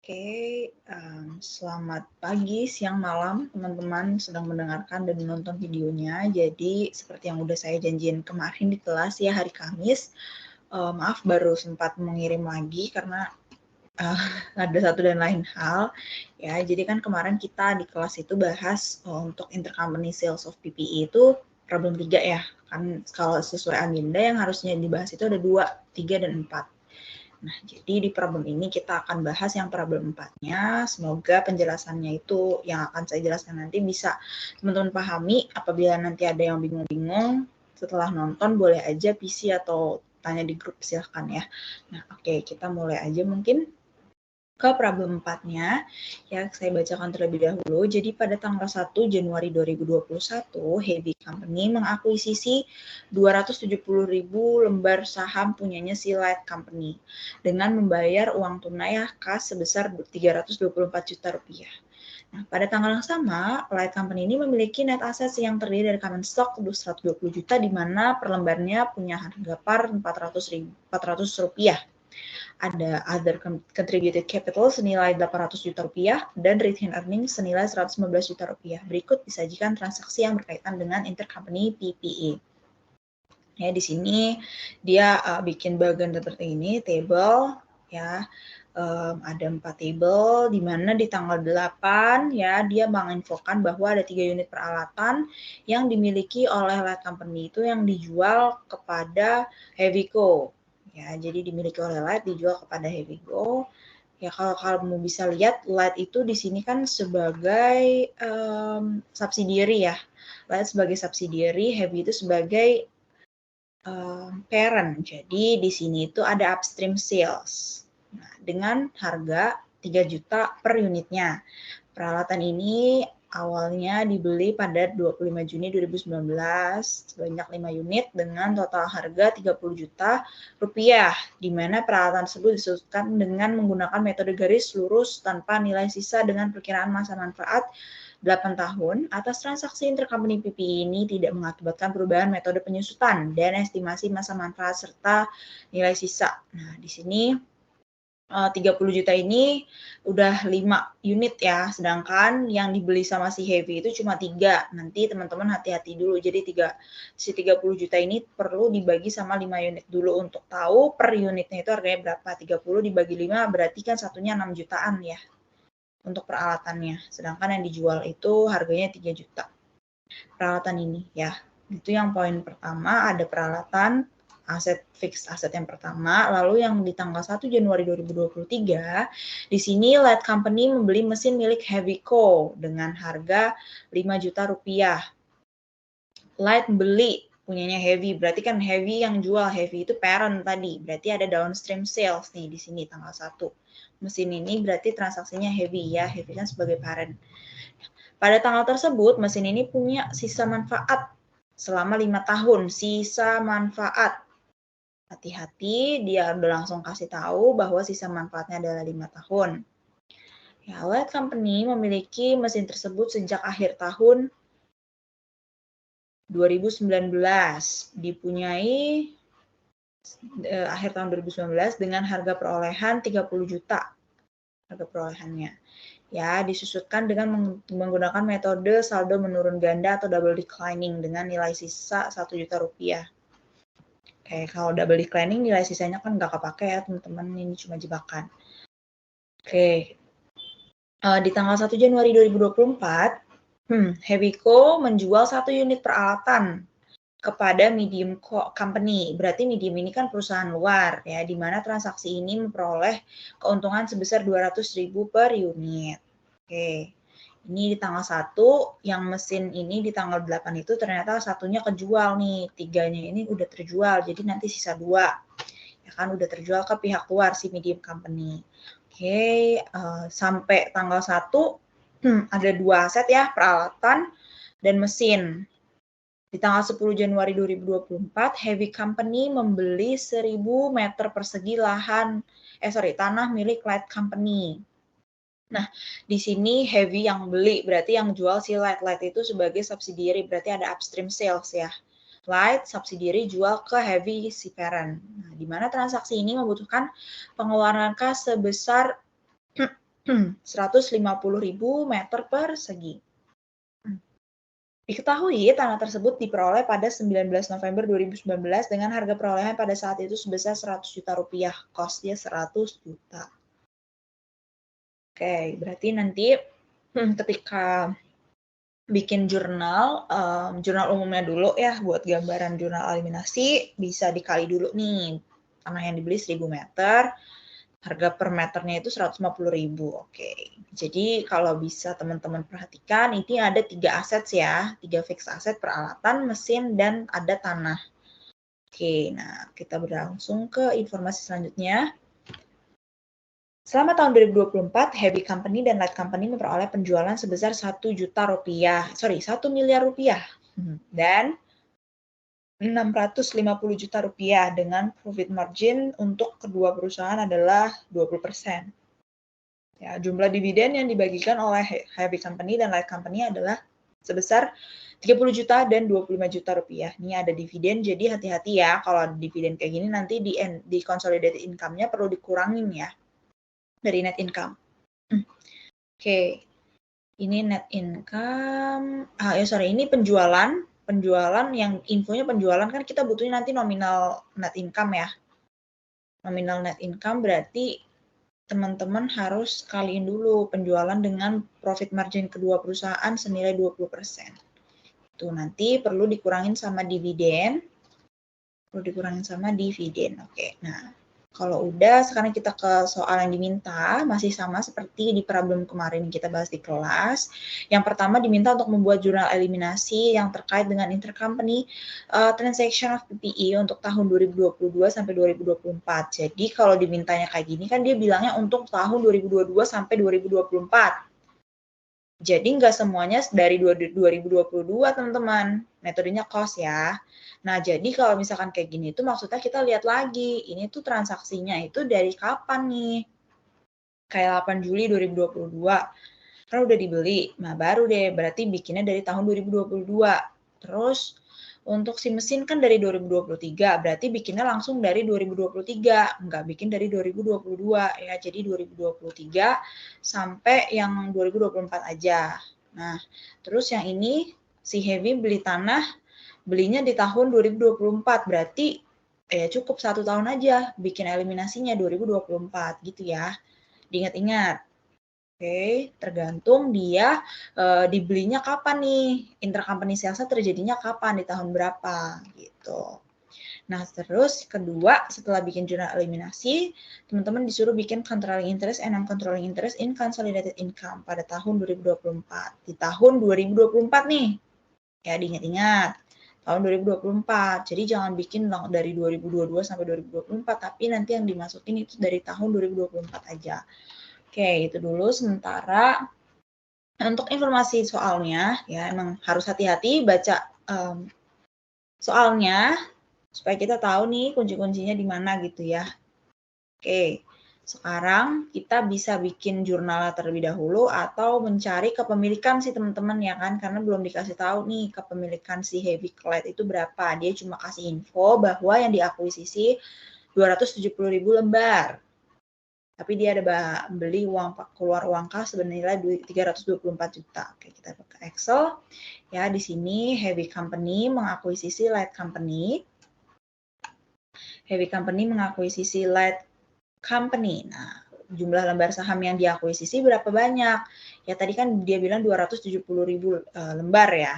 Oke, selamat pagi, siang, malam teman-teman sedang mendengarkan dan menonton videonya. Jadi seperti yang udah saya janjiin kemarin di kelas ya hari Kamis, maaf baru sempat mengirim lagi karena uh, ada satu dan lain hal. Ya, jadi kan kemarin kita di kelas itu bahas untuk intercompany sales of PPE itu problem 3 ya. Kan kalau sesuai agenda yang harusnya dibahas itu ada 2, 3, dan 4. Nah, jadi di problem ini kita akan bahas yang problem 4-nya. Semoga penjelasannya itu yang akan saya jelaskan nanti bisa teman-teman pahami. Apabila nanti ada yang bingung-bingung, setelah nonton boleh aja PC atau tanya di grup, silahkan ya. Nah, oke, kita mulai aja mungkin ke problem 4-nya, ya saya bacakan terlebih dahulu. Jadi pada tanggal 1 Januari 2021, Heavy Company mengakuisisi 270.000 lembar saham punyanya si Light Company dengan membayar uang tunai kas sebesar 324 juta rupiah. Nah, pada tanggal yang sama, Light Company ini memiliki net assets yang terdiri dari common stock 120 juta, di mana per lembarnya punya harga par 400 rupiah. Ada other contributed capital senilai 800 juta rupiah dan retained earnings senilai 115 juta rupiah. Berikut disajikan transaksi yang berkaitan dengan intercompany PPE. Ya, di sini dia bikin bagian seperti ini, table ya. Ada 4 table di mana di tanggal 8 ya dia menginfokan bahwa ada 3 unit peralatan yang dimiliki oleh Light Company itu yang dijual kepada Heavyco. Ya, jadi dimiliki oleh Light, dijual kepada Heavyco. Ya, kalau kamu bisa lihat, Light itu di sini kan sebagai subsidiary ya. Light sebagai subsidiary, Heavy itu sebagai parent. Jadi di sini itu ada upstream sales. Nah, dengan harga 3 juta per unitnya. Peralatan ini awalnya dibeli pada 25 Juni 2019 sebanyak 5 unit dengan total harga 30 juta rupiah, di mana peralatan tersebut disusun dengan menggunakan metode garis lurus tanpa nilai sisa dengan perkiraan masa manfaat 8 tahun. Atas transaksi intercompany PPE ini tidak mengakibatkan perubahan metode penyusutan dan estimasi masa manfaat serta nilai sisa. Nah, di sini 30 juta ini udah 5 unit ya, sedangkan yang dibeli sama si Heavy itu cuma 3. Nanti teman-teman hati-hati dulu. Jadi si 30 juta ini perlu dibagi sama 5 unit dulu untuk tahu per unitnya itu harganya berapa. 30 dibagi 5 berarti kan satunya 6 jutaan ya untuk peralatannya. Sedangkan yang dijual itu harganya 3 juta. Peralatan ini ya. Itu yang poin pertama, ada peralatan aset fixed aset yang pertama. Lalu yang di tanggal 1 Januari 2023, di sini Light Company membeli mesin milik Heavyco dengan harga 5 juta rupiah. Light beli punyanya Heavy, berarti kan Heavy yang jual, Heavy itu parent tadi, berarti ada downstream sales nih di sini tanggal 1. Mesin ini berarti transaksinya Heavy ya, Heavy kan sebagai parent. Pada tanggal tersebut, mesin ini punya sisa manfaat selama 5 tahun, sisa manfaat. Hati-hati, dia udah langsung kasih tahu bahwa sisa manfaatnya adalah 5 tahun. Ya, Light Company memiliki mesin tersebut sejak akhir tahun 2019. Dipunyai akhir tahun 2019 dengan harga perolehan 30 juta. Harga perolehannya. Ya, disusutkan dengan menggunakan metode saldo menurun ganda atau double declining dengan nilai sisa 1 juta rupiah. Oke, kalau double declining nilai sisanya kan nggak kepake ya teman-teman, ini cuma jebakan. Oke, di tanggal 1 Januari 2024, Heavyco menjual 1 unit peralatan kepada Medium Company. Berarti Medium ini kan perusahaan luar ya, di mana transaksi ini memperoleh keuntungan sebesar 200.000 per unit. Oke. Ini di tanggal 1, yang mesin ini di tanggal 8 itu ternyata satunya kejual nih, 3-nya ini udah terjual, jadi nanti sisa 2. Ya kan udah terjual ke pihak luar si Medium Company. Oke, sampai tanggal 1 ada 2 aset ya, peralatan dan mesin. Di tanggal 10 Januari 2024, Heavy Company membeli 1.000 meter persegi tanah milik Light Company. Nah, di sini Heavy yang beli, berarti yang jual si Light. Light itu sebagai subsidiary, berarti ada upstream sales ya. Light subsidiary jual ke Heavy si parent. Nah, di mana transaksi ini membutuhkan pengeluaran kas sebesar 150.000 meter persegi. Diketahui tanah tersebut diperoleh pada 19 November 2019 dengan harga perolehan pada saat itu sebesar 100 juta rupiah. Cost-nya 100 juta. Oke, berarti nanti ketika bikin jurnal, jurnal umumnya dulu ya buat gambaran jurnal eliminasi, bisa dikali dulu nih. Tanah yang dibeli 1000 meter, harga per meternya itu 150.000. Oke. Jadi kalau bisa teman-teman perhatikan, ini ada 3 aset ya, 3 fixed aset, peralatan, mesin, dan ada tanah. Oke, nah kita berlangsung ke informasi selanjutnya. Selama tahun 2024, Heavy Company dan Light Company memperoleh penjualan sebesar 1 miliar rupiah dan 650 juta rupiah dengan profit margin untuk kedua perusahaan adalah 20%. Ya, jumlah dividen yang dibagikan oleh Heavy Company dan Light Company adalah sebesar 30 juta dan 25 juta rupiah. Ini ada dividen, jadi hati-hati ya kalau ada dividen kayak gini nanti di consolidated income-nya perlu dikurangin ya dari net income. Oke. Ini net income. Ini penjualan yang infonya penjualan kan kita butuhnya nanti nominal net income ya. Nominal net income berarti teman-teman harus kaliin dulu penjualan dengan profit margin kedua perusahaan senilai 20%. Itu nanti perlu dikurangin sama dividen. Oke, nah kalau udah, sekarang kita ke soal yang diminta, masih sama seperti di problem kemarin yang kita bahas di kelas. Yang pertama diminta untuk membuat jurnal eliminasi yang terkait dengan intercompany transaction of PPE untuk tahun 2022 sampai 2024. Jadi kalau dimintanya kayak gini kan dia bilangnya untuk tahun 2022 sampai 2024. Jadi nggak semuanya dari 2022 teman-teman, metodenya cost ya. Nah jadi kalau misalkan kayak gini itu maksudnya kita lihat lagi, ini tuh transaksinya itu dari kapan nih? Kayak 8 Juli 2022, kan udah dibeli, nah baru deh berarti bikinnya dari tahun 2022. Terus untuk si mesin kan dari 2023, berarti bikinnya langsung dari 2023, nggak bikin dari 2022 ya. Jadi 2023 sampai yang 2024 aja. Nah, terus yang ini si Heavy beli tanah, belinya di tahun 2024, berarti cukup 1 tahun aja bikin eliminasinya 2024 gitu ya. Diingat-ingat. Oke, tergantung dia dibelinya kapan nih, intercompany sales terjadinya kapan, di tahun berapa gitu. Nah, terus kedua, setelah bikin jurnal eliminasi, teman-teman disuruh bikin controlling interest and non-controlling interest in consolidated income pada tahun 2024. Di tahun 2024 nih, ya diingat-ingat, tahun 2024. Jadi jangan bikin dari 2022 sampai 2024, tapi nanti yang dimasukin itu dari tahun 2024 aja. Oke, itu dulu sementara. Untuk informasi soalnya, ya emang harus hati-hati baca soalnya supaya kita tahu nih kunci-kuncinya di mana gitu ya. Oke, sekarang kita bisa bikin jurnalnya terlebih dahulu atau mencari kepemilikan sih teman-teman ya kan, karena belum dikasih tahu nih kepemilikan si Heavy Clad itu berapa. Dia cuma kasih info bahwa yang diakuisisi 270.000 lembar. Tapi dia ada beli keluar uang kas senilai 324 juta. Oke, kita buka Excel. Ya, di sini Heavy Company mengakuisisi Light Company. Heavy Company mengakuisisi Light Company. Nah, jumlah lembar saham yang diakuisisi berapa banyak? Ya, tadi kan dia bilang 270.000 lembar ya.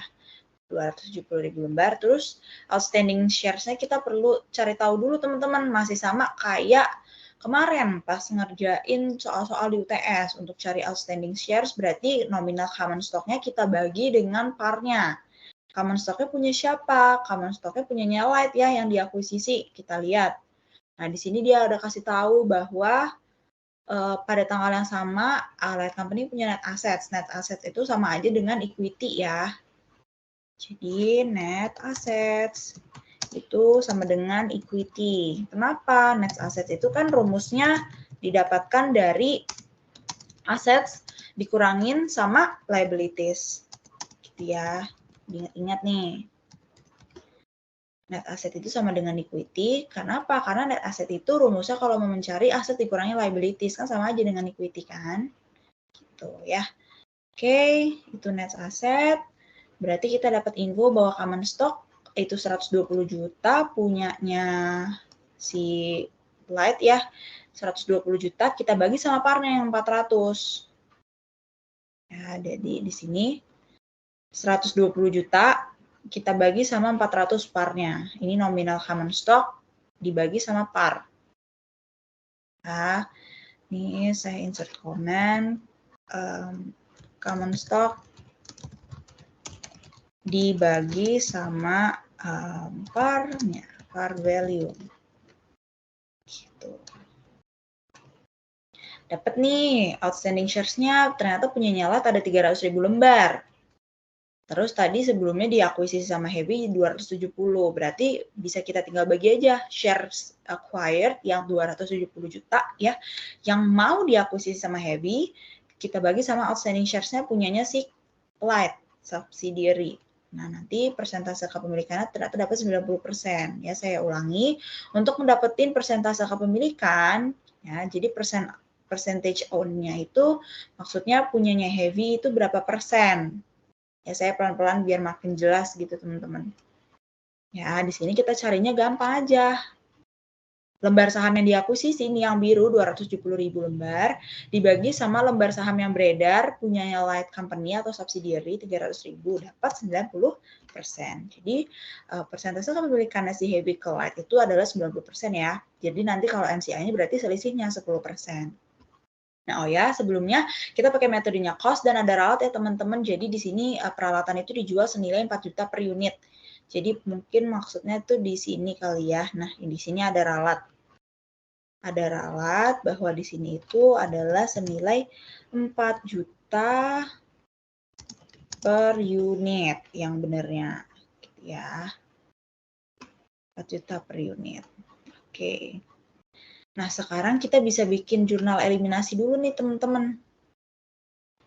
270.000 lembar. Terus outstanding shares-nya kita perlu cari tahu dulu teman-teman. Masih sama kayak kemarin pas ngerjain soal-soal di UTS untuk cari outstanding shares, berarti nominal common stock-nya kita bagi dengan par-nya. Common stock-nya punya siapa? Common stock-nya punyanya Light ya yang diakuisisi. Kita lihat. Nah, di sini dia udah kasih tahu bahwa pada tanggal yang sama Light Company punya net assets. Net assets itu sama aja dengan equity ya. Jadi net assets itu sama dengan equity. Kenapa? Net assets itu kan rumusnya didapatkan dari assets dikurangin sama liabilities. Gitu ya. Ingat-ingat nih. Net asset itu sama dengan equity. Kenapa? Karena net asset itu rumusnya kalau mau mencari aset dikurangi liabilities kan sama aja dengan equity kan. gitu ya. Oke, itu net asset. Berarti kita dapat info bahwa common stock itu 120 juta punyanya si Light ya. 120 juta kita bagi sama parnya yang 400. Ya, jadi di sini 120 juta kita bagi sama 400 parnya. Ini nominal common stock dibagi sama par. Nah, ini saya insert comment. Common stock dibagi sama parnya, par value. Gitu. Dapat nih, outstanding shares-nya ternyata punya Light ada 300.000 lembar. Terus tadi sebelumnya diakuisisi sama Heavy 270, berarti bisa kita tinggal bagi aja shares acquired yang 270 juta ya, yang mau diakuisisi sama Heavy, kita bagi sama outstanding shares-nya punyanya si Light subsidiary. Nah, nanti persentase kepemilikannya ternyata dapat 90%. Ya, saya ulangi, untuk mendapatkan persentase kepemilikan, ya, jadi percentage own-nya itu maksudnya punyanya Heavy itu berapa persen. Ya, saya pelan-pelan biar makin jelas gitu, teman-teman. Ya, di sini kita carinya gampang aja. Lembar saham yang diakuisisi ini yang biru 270.000 lembar dibagi sama lembar saham yang beredar punyanya Light Company atau subsidiary 300.000 dapat 90%. Jadi persentase kepemilikannya si Heavy ke Light itu adalah 90% ya. Jadi nanti kalau NCI-nya berarti selisihnya 10%. Nah, oh ya, sebelumnya kita pakai metodenya cost dan ada ralat ya teman-teman. Jadi di sini peralatan itu dijual senilai 4 juta per unit. Jadi mungkin maksudnya tuh di sini kali ya. Nah, di sini ada ralat. Ada ralat bahwa di sini itu adalah senilai 4 juta per unit yang benernya gitu ya. 4 juta per unit. Oke. Nah, sekarang kita bisa bikin jurnal eliminasi dulu nih teman-teman.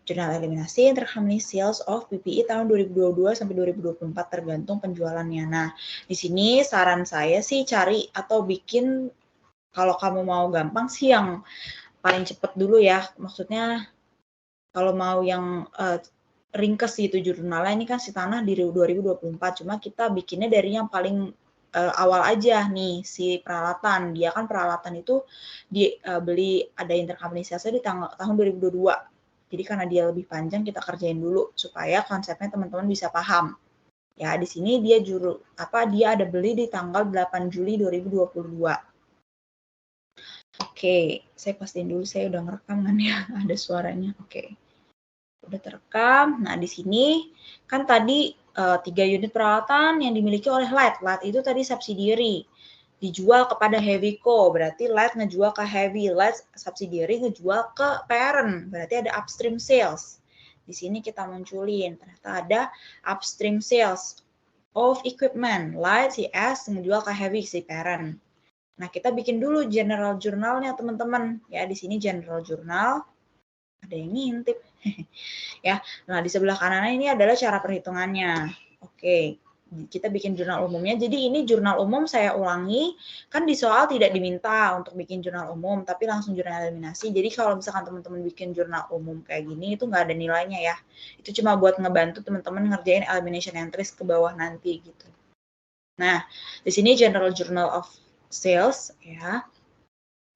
Jurnal eliminasi intercompany sales of PPE tahun 2022 sampai 2024 tergantung penjualannya. Nah, di sini saran saya sih cari atau bikin, kalau kamu mau gampang sih yang paling cepat dulu ya. Maksudnya kalau mau yang ringkes gitu jurnalnya, ini kan si tanah di 2024, cuma kita bikinnya dari yang paling awal aja nih si peralatan. Dia kan peralatan itu dibeli ada intercompany salesnya di tahun 2022. Jadi karena dia lebih panjang kita kerjain dulu supaya konsepnya teman-teman bisa paham. Ya, di sini dia dia ada beli di tanggal 8 Juli 2022. Oke, saya pastiin dulu saya udah ngerekam kan ya, ada suaranya. Oke. Udah terekam. Nah, di sini kan tadi 3 unit peralatan yang dimiliki oleh Light. Light itu tadi subsidiary. Dijual kepada Heavy Co. Berarti Light ngejual ke Heavy. Light subsidiary ngejual ke parent. Berarti ada upstream sales. Di sini kita munculin. Ternyata ada upstream sales of equipment. Light si S ngejual ke Heavy si parent. Nah, kita bikin dulu general journalnya teman-teman. Ya, di sini general journal. Ada yang ngintip. Ya, nah di sebelah kanan ini adalah cara perhitungannya. Oke, kita bikin jurnal umumnya. Jadi ini jurnal umum saya ulangi, kan di soal tidak diminta untuk bikin jurnal umum, tapi langsung jurnal eliminasi. Jadi kalau misalkan teman-teman bikin jurnal umum kayak gini, itu nggak ada nilainya ya. Itu cuma buat ngebantu teman-teman ngerjain elimination entries ke bawah nanti gitu. Nah, di sini General Journal of Sales ya.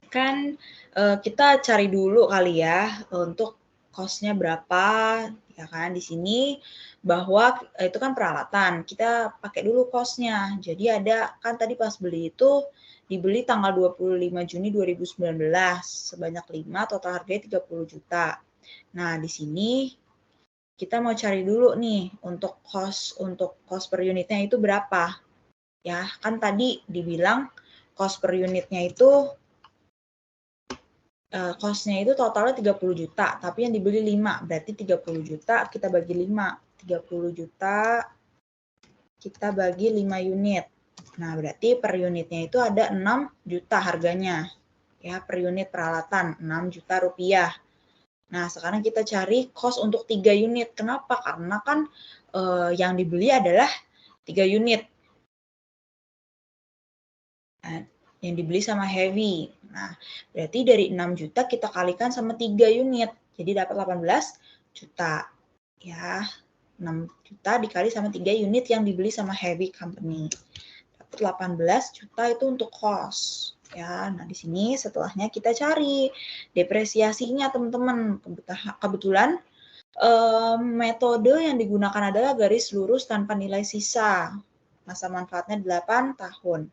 Kan kita cari dulu kali ya untuk cost-nya berapa, ya kan. Di sini bahwa itu kan peralatan, kita pakai dulu cost-nya. Jadi ada kan tadi pas beli itu dibeli tanggal 25 Juni 2019 sebanyak 5, total harganya 30 juta. Nah, di sini kita mau cari dulu nih untuk cost per unitnya itu berapa. Ya, kan tadi dibilang cost per unitnya itu cost-nya itu totalnya 30 juta, tapi yang dibeli 5, berarti 30 juta kita bagi 5. 30 juta kita bagi 5 unit. Nah, berarti per unitnya itu ada 6 juta harganya. Ya, per unit peralatan 6 juta rupiah. Nah, sekarang kita cari cost untuk 3 unit. Kenapa? Karena kan yang dibeli adalah 3 unit. Nah, yang dibeli sama Heavy. Nah, berarti dari 6 juta kita kalikan sama 3 unit. Jadi dapat 18 juta. Ya, 6 juta dikali sama 3 unit yang dibeli sama Heavy Company. Dapat 18 juta itu untuk cost. Ya, nah di sini setelahnya kita cari depresiasinya teman-teman. Kebetulan metode yang digunakan adalah garis lurus tanpa nilai sisa. Masa manfaatnya 8 tahun.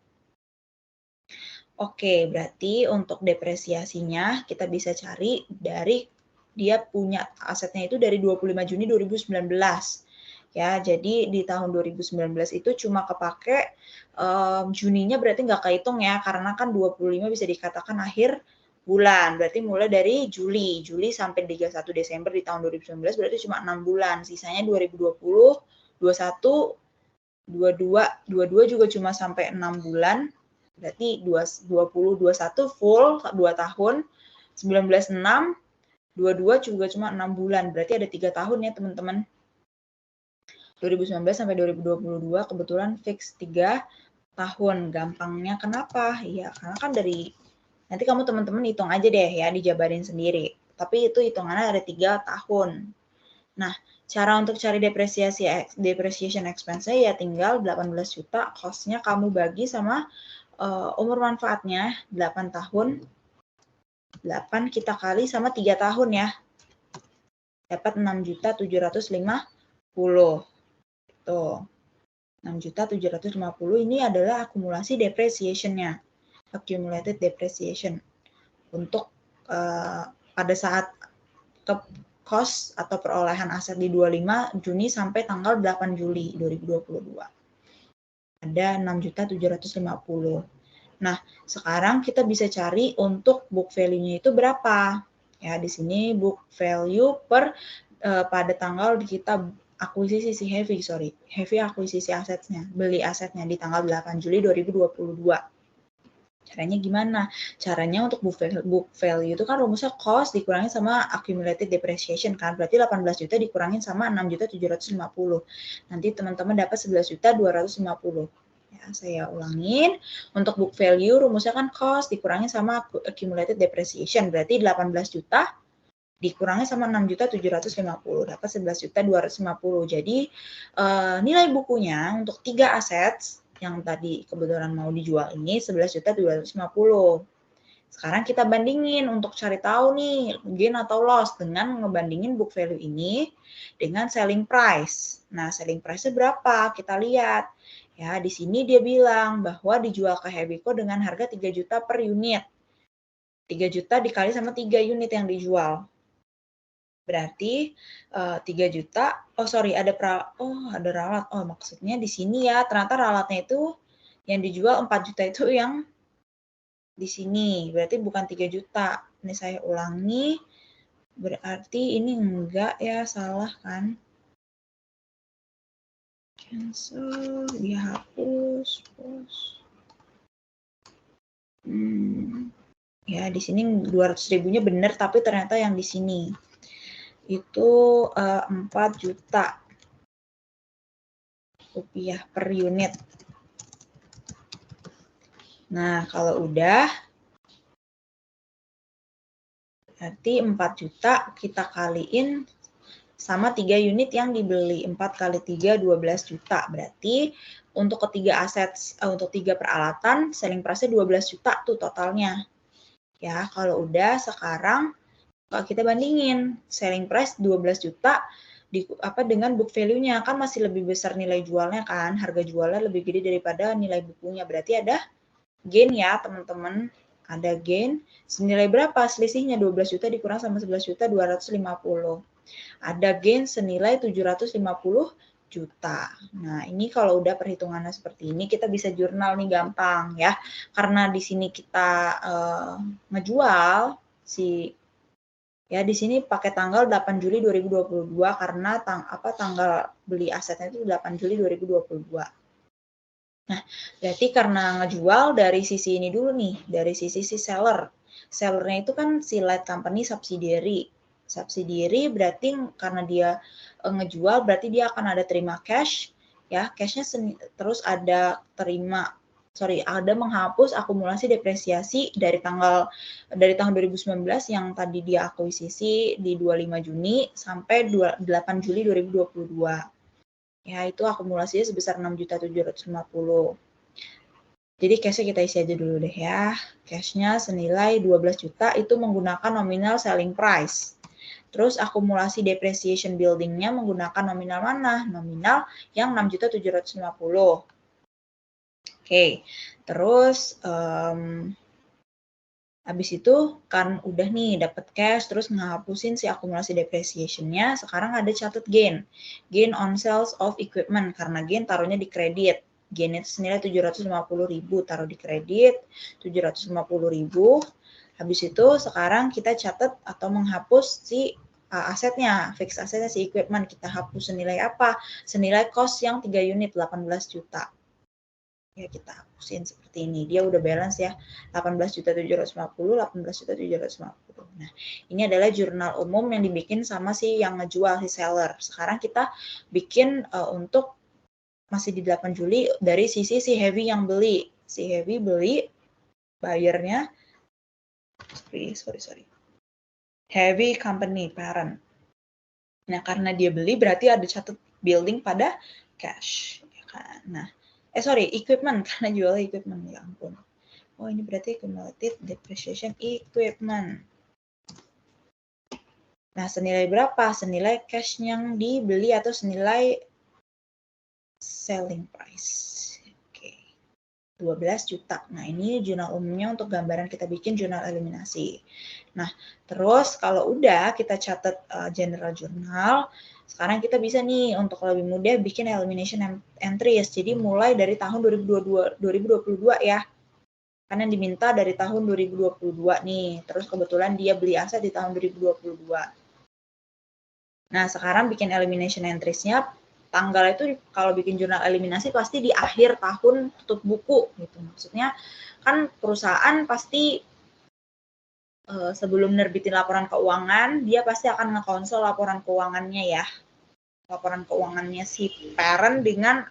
Oke, berarti untuk depresiasinya kita bisa cari dari dia punya asetnya itu dari 25 Juni 2019. Ya, jadi di tahun 2019 itu cuma kepake Juninya berarti nggak kehitung ya, karena kan 25 bisa dikatakan akhir bulan. Berarti mulai dari Juli sampai 31 Desember di tahun 2019 berarti cuma 6 bulan. Sisanya 2020, 21, 22 juga cuma sampai 6 bulan. Berarti 2021 full 2 tahun, 19 6, 22 juga cuma 6 bulan. Berarti ada 3 tahun ya teman-teman. 2019 sampai 2022 kebetulan fix 3 tahun. Gampangnya kenapa? Ya karena kan dari, nanti kamu teman-teman hitung aja deh ya, dijabarin sendiri. Tapi itu hitungannya ada 3 tahun. Nah, cara untuk cari depreciation expense-nya ya tinggal 18 juta, cost-nya kamu bagi sama umur manfaatnya 8 tahun. 8 kita kali sama 3 tahun ya. Dapat 6.750. Tuh. 6.750 ini adalah akumulasi depreciation-nya. Accumulated depreciation. Untuk pada saat cost atau perolehan aset di 25 Juni sampai tanggal 8 Juli 2022. Ada 6.750. Nah, sekarang kita bisa cari untuk book value-nya itu berapa. Ya, di sini book value pada tanggal kita akuisisi si Heavy akuisisi asetnya, beli asetnya di tanggal 8 Juli 2022. Caranya gimana? Caranya untuk book value itu kan rumusnya cost dikurangin sama accumulated depreciation kan. Berarti 18 juta dikurangin sama 6.750. Nanti teman-teman dapat 11.250. Ya, saya ulangin. Untuk book value rumusnya kan cost dikurangin sama accumulated depreciation. Berarti 18 juta dikurangi sama 6.750. Dapat 11.250. Jadi nilai bukunya untuk 3 aset yang tadi kebetulan mau dijual ini 11.250. Sekarang kita bandingin untuk cari tahu nih gain atau loss dengan ngebandingin book value ini dengan selling price. Nah, selling price-nya berapa? Kita lihat. Ya, di sini dia bilang bahwa dijual ke Hebico dengan harga 3 juta per unit. 3 juta dikali sama 3 unit yang dijual. Berarti 3 juta, ada ralat. Oh, maksudnya di sini ya, ternyata ralatnya itu yang dijual 4 juta itu yang di sini. Berarti bukan 3 juta. Ini saya ulangi. Berarti ini enggak ya, salah kan? Cancel, dihapus, post. Ya, di sini 200 ribunya benar, tapi ternyata yang di sini itu 4 juta rupiah per unit. Nah, kalau udah berarti 4 juta kita kaliin sama 3 unit yang dibeli. 4 kali 3, 12 juta. Berarti untuk ketiga aset, untuk 3 peralatan, selling price-nya 12 juta tuh totalnya. Ya, kalau udah sekarang kita bandingin selling price 12 juta dengan book value-nya, kan masih lebih besar nilai jualnya kan, harga jualnya lebih gede daripada nilai bukunya. Berarti ada gain ya teman-teman, ada gain senilai berapa? Selisihnya 12 juta dikurang sama 11 juta 250. Ada gain senilai 750 juta. Nah, ini kalau udah perhitungannya seperti ini, kita bisa jurnal nih gampang ya. Karena di sini kita ngejual ya di sini pakai tanggal 8 Juli 2022 karena tanggal beli asetnya itu 8 Juli 2022. Nah, berarti karena ngejual dari sisi ini dulu nih, dari sisi si seller. Sellernya itu kan si light company subsidiary. Subsidiary berarti karena dia ngejual, berarti dia akan ada terima cash, ya cashnya terus ada terima ada menghapus akumulasi depresiasi dari tahun 2019 yang tadi dia akuisisi di 25 Juni sampai 8 Juli 2022. Ya, itu akumulasinya sebesar 6.750.000. Jadi cash-nya kita isi aja dulu deh ya. Cash-nya senilai 12 juta itu menggunakan nominal selling price. Terus akumulasi depreciation building-nya menggunakan nominal mana? Nominal yang 6.750.000. Oke, terus habis itu kan udah nih dapat cash, terus ngehapusin si akumulasi depreciation-nya. Sekarang ada catat gain on sales of equipment, karena gain taruhnya di kredit. Gain itu senilai 750.000, taruh di kredit 750.000. Habis itu sekarang kita catat atau menghapus si asetnya, fixed asetnya si equipment. Kita hapus senilai apa? Senilai cost yang 3 unit 18 juta. Ya, kita hapusin seperti ini. Dia udah balance ya. 18.750, 18.750. Nah, ini adalah jurnal umum yang dibikin sama si yang ngejual, si seller. Sekarang kita bikin untuk masih di 8 Juli dari sisi si Heavy yang beli. Si Heavy beli, bayarnya sorry. Heavy company parent. Nah, karena dia beli berarti ada catat building pada cash, ya kan. Nah, equipment, karena jual equipment, ya ampun. Oh, ini berarti cumulative depreciation equipment. Nah, senilai berapa? Senilai cash yang dibeli atau senilai selling price. Oke. 12 juta. Nah, ini jurnal umumnya untuk gambaran kita bikin jurnal eliminasi. Nah, terus kalau udah kita catat general journal, sekarang kita bisa nih untuk lebih mudah bikin elimination entries. Jadi mulai dari tahun 2022 ya. Kan yang diminta dari tahun 2022 nih. Terus kebetulan dia beli aset di tahun 2022. Nah, sekarang bikin elimination entries-nya, tanggal itu kalau bikin jurnal eliminasi pasti di akhir tahun tutup buku gitu. Maksudnya kan perusahaan pasti sebelum nerbitin laporan keuangan, dia pasti akan ngekonsol laporan keuangannya ya. Laporan keuangannya si parent dengan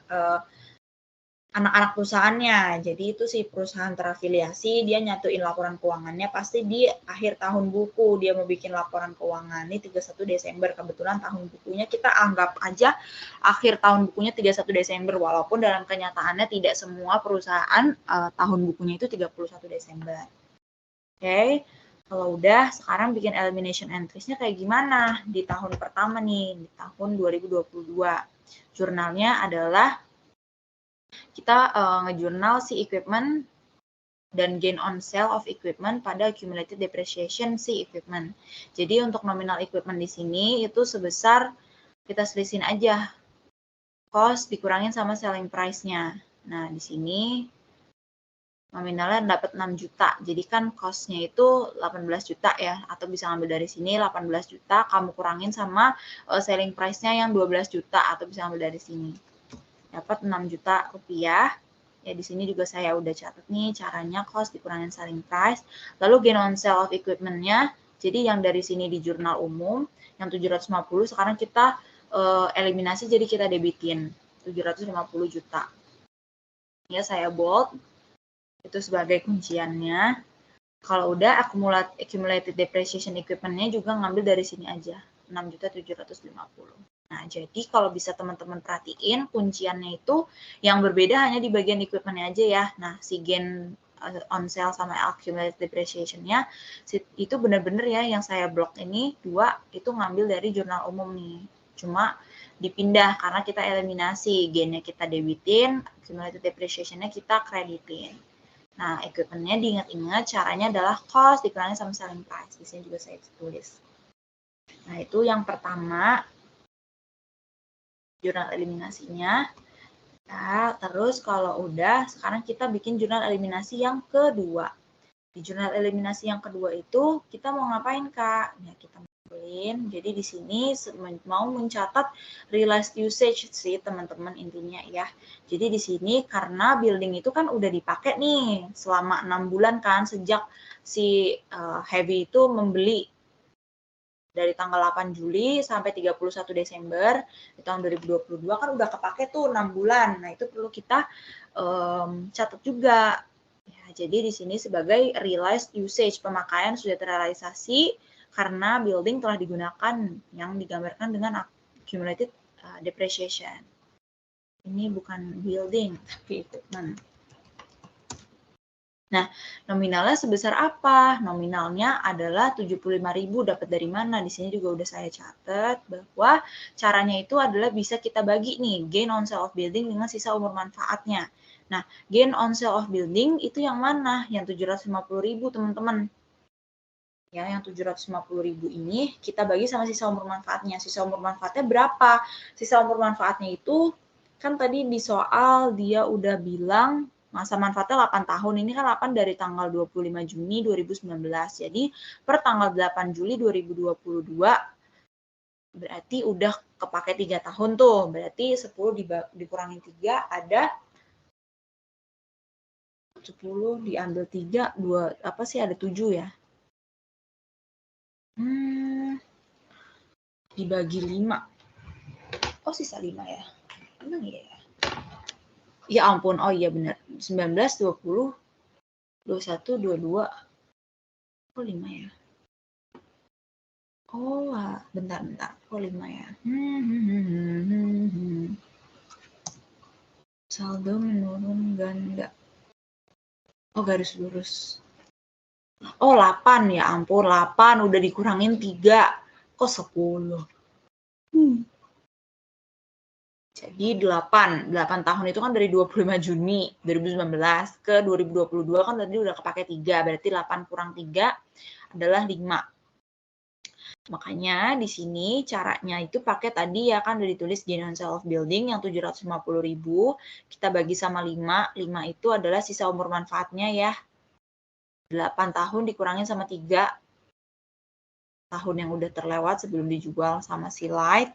anak-anak perusahaannya. Jadi itu si perusahaan terafiliasi, dia nyatuin laporan keuangannya pasti di akhir tahun buku. Dia mau bikin laporan keuangan ini 31 Desember. Kebetulan tahun bukunya kita anggap aja akhir tahun bukunya 31 Desember. Walaupun dalam kenyataannya tidak semua perusahaan tahun bukunya itu 31 Desember. Oke. Kalau udah, sekarang bikin elimination entries-nya kayak gimana? Di tahun pertama nih, di tahun 2022. Jurnalnya adalah kita ngejurnal si equipment dan gain on sale of equipment pada accumulated depreciation si equipment. Jadi untuk nominal equipment di sini itu sebesar, kita selisin aja cost dikurangin sama selling price-nya. Nah, di sini nominalnya dapat 6 juta. Jadi kan cost-nya itu 18 juta ya, atau bisa ngambil dari sini 18 juta, kamu kurangin sama selling price-nya yang 12 juta, atau bisa ngambil dari sini. Dapat 6 juta rupiah. Ya, di sini juga saya udah catat nih caranya cost dikurangin selling price. Lalu gain on sale of equipment-nya, jadi yang dari sini di jurnal umum, yang 750, sekarang kita eliminasi, jadi kita debitin 750 juta. Ya, saya bold. Itu sebagai kunciannya. Kalau udah accumulated depreciation equipment-nya juga ngambil dari sini aja, 6.750.000. Nah, jadi kalau bisa teman-teman perhatiin, kunciannya itu yang berbeda hanya di bagian equipment-nya aja ya. Nah, si gain on sale sama accumulated depreciation-nya itu benar-benar ya yang saya blok ini dua itu ngambil dari jurnal umum nih. Cuma dipindah karena kita eliminasi, gain-nya kita debitin, accumulated depreciation-nya kita kreditin. Nah, equipment-nya diingat-ingat caranya adalah cost dikurangin sama selling price. Di sini juga saya tulis. Nah, itu yang pertama, jurnal eliminasinya. Nah, terus kalau udah, sekarang kita bikin jurnal eliminasi yang kedua. Di jurnal eliminasi yang kedua itu, kita mau ngapain, Kak? Ya, kita ngumpulin. Jadi di sini mau mencatat realized usage sih, teman-teman, intinya ya. Jadi di sini karena building itu kan udah dipakai nih selama 6 bulan kan, sejak si Heavy itu membeli dari tanggal 8 Juli sampai 31 Desember di tahun 2022 kan udah kepake tuh 6 bulan. Nah, itu perlu kita catat juga. Ya, jadi di sini sebagai realized usage, pemakaian sudah terrealisasi karena building telah digunakan yang digambarkan dengan accumulated depreciation. Ini bukan building, tapi itu. Nah, nominalnya sebesar apa? Nominalnya adalah 75.000. Dapat dari mana? Di sini juga udah saya catat bahwa caranya itu adalah bisa kita bagi nih, gain on sale of building dengan sisa umur manfaatnya. Nah, gain on sale of building itu yang mana? Yang 750.000, teman-teman. Ya, yang 750.000 ini kita bagi sama sisa umur manfaatnya. Sisa umur manfaatnya berapa? Sisa umur manfaatnya itu kan tadi di soal dia udah bilang masa manfaatnya 8 tahun. Ini kan 8 dari tanggal 25 Juni 2019. Jadi per tanggal 8 Juli 2022 berarti udah kepake 3 tahun tuh. Berarti 10 dikurangin 3 ada 10 diambil 3, 2, apa sih ada 7 ya? Dibagi 5. Oh, sisa 5 ya? Emang iya ya? Ya ampun, oh iya benar. 19, 20, 21, 22. Oh, 5 ya? Oh, bentar. Oh, 5 ya? Saldo menurun ganda. Oh, garis lurus. Oh, 8 ya ampun, 8 udah dikurangin 3. Kok 10? Jadi 8 tahun itu kan dari 25 Juni 2019 ke 2022 kan tadi udah kepake 3, berarti 8 kurang 3 adalah 5. Makanya di sini caranya itu pakai tadi ya kan udah ditulis gain on sale of building yang 750.000, kita bagi sama 5, 5 itu adalah sisa umur manfaatnya ya. 8 tahun dikurangin sama 3 tahun yang udah terlewat sebelum dijual sama si Light.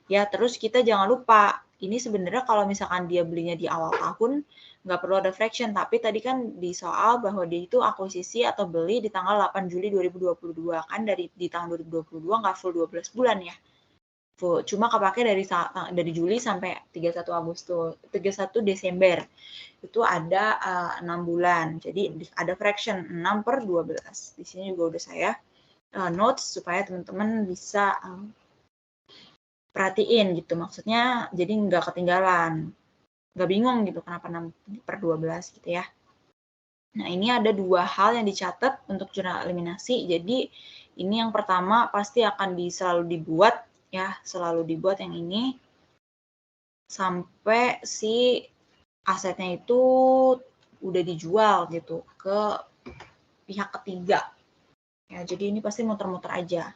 Ya, terus kita jangan lupa, ini sebenarnya kalau misalkan dia belinya di awal tahun, nggak perlu ada fraction, tapi tadi kan di soal bahwa dia itu akuisisi atau beli di tanggal 8 Juli 2022, kan di tahun 2022 nggak full 12 bulan ya. Full, cuma kepake dari Juli sampai 31 Desember. Itu ada 6 bulan, jadi ada fraction 6 per 12. Di sini juga udah saya notes supaya teman-teman bisa perhatiin gitu, maksudnya jadi nggak ketinggalan, nggak bingung gitu kenapa 6 per 12 gitu ya. Nah, ini ada 2 hal yang dicatat untuk jurnal eliminasi. Jadi ini yang pertama pasti akan selalu dibuat ya, selalu dibuat yang ini sampai si asetnya itu udah dijual gitu ke pihak ketiga. Ya, jadi ini pasti muter-muter aja.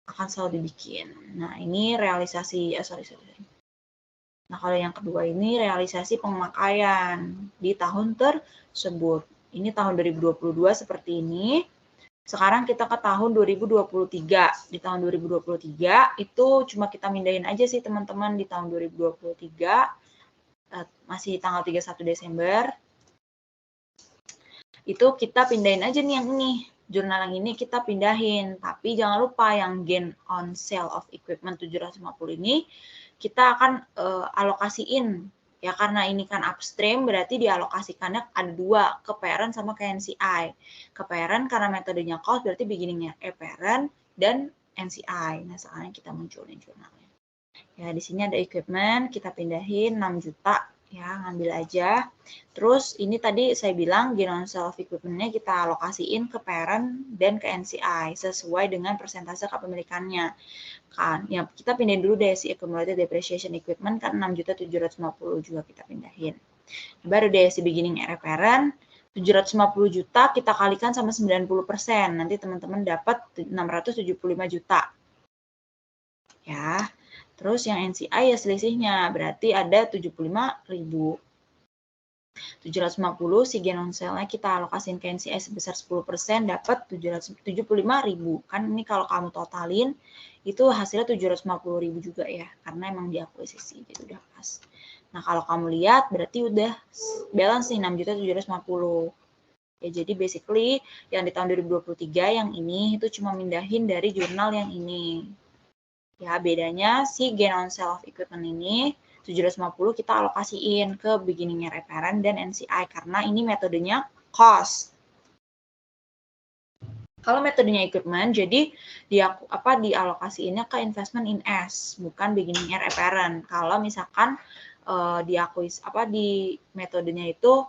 Akan selalu dibikin. Nah, ini realisasi, Nah, kalau yang kedua ini realisasi pemakaian di tahun tersebut. Ini tahun 2022 seperti ini. Sekarang kita ke tahun 2023. Di tahun 2023 itu cuma kita mindahin aja sih teman-teman di tahun 2023. Masih tanggal 31 Desember. Itu kita pindahin aja nih yang ini. Jurnal yang ini kita pindahin. Tapi jangan lupa yang gain on sale of equipment 750 ini kita akan alokasiin ya, karena ini kan upstream berarti dialokasikannya ada 2, ke parent sama ke NCI. Ke parent karena metodenya cost berarti beginningnya parent dan NCI. Nah, sekarang kita munculin jurnalnya. Ya, di sini ada equipment, kita pindahin 6 juta ya, ngambil aja. Terus ini tadi saya bilang gain on sale of equipment-nya kita alokasiin ke parent dan ke NCI sesuai dengan persentase kepemilikannya. Kan ya, kita pindahin dulu deh si accumulated depreciation equipment kan 6.750 juga kita pindahin. Baru deh si beginning area parent 750 juta kita kalikan sama 90%. Nanti teman-teman dapat 675 juta. Ya. Terus yang NCI ya selisihnya berarti ada 75.000. 750 si gain on sale-nya kita alokasiin ke NCI sebesar 10% dapat 775.000. Kan ini kalau kamu totalin itu hasilnya 750.000 juga ya, karena emang diakuisisi jadi udah pas. Nah, kalau kamu lihat berarti udah balance nih 6.750. Ya, jadi basically yang di tahun 2023 yang ini itu cuma mindahin dari jurnal yang ini. Ya, bedanya si gain on sale of equipment ini 750 kita alokasiin ke beginning year apparent dan NCI karena ini metodenya cost. Kalau metodenya equipment, jadi dialokasiinnya ke investment in S, bukan beginning year apparent. Kalau misalkan di metodenya itu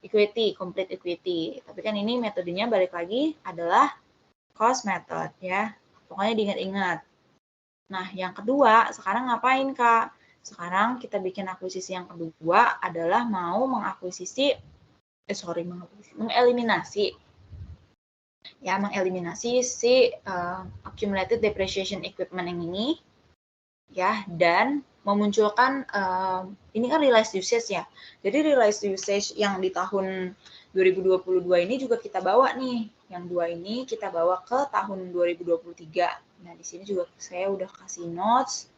equity, complete equity. Tapi kan ini metodenya balik lagi adalah cost method ya. Pokoknya diingat-ingat. Nah, yang kedua, sekarang ngapain, Kak? Sekarang kita bikin akuisisi yang kedua adalah mau mengeliminasi si accumulated depreciation equipment yang ini ya, dan memunculkan ini kan realized usage ya. Jadi realized usage yang di tahun 2022 ini juga kita bawa nih. Yang dua ini kita bawa ke tahun 2023. Nah, di sini juga saya udah kasih notes.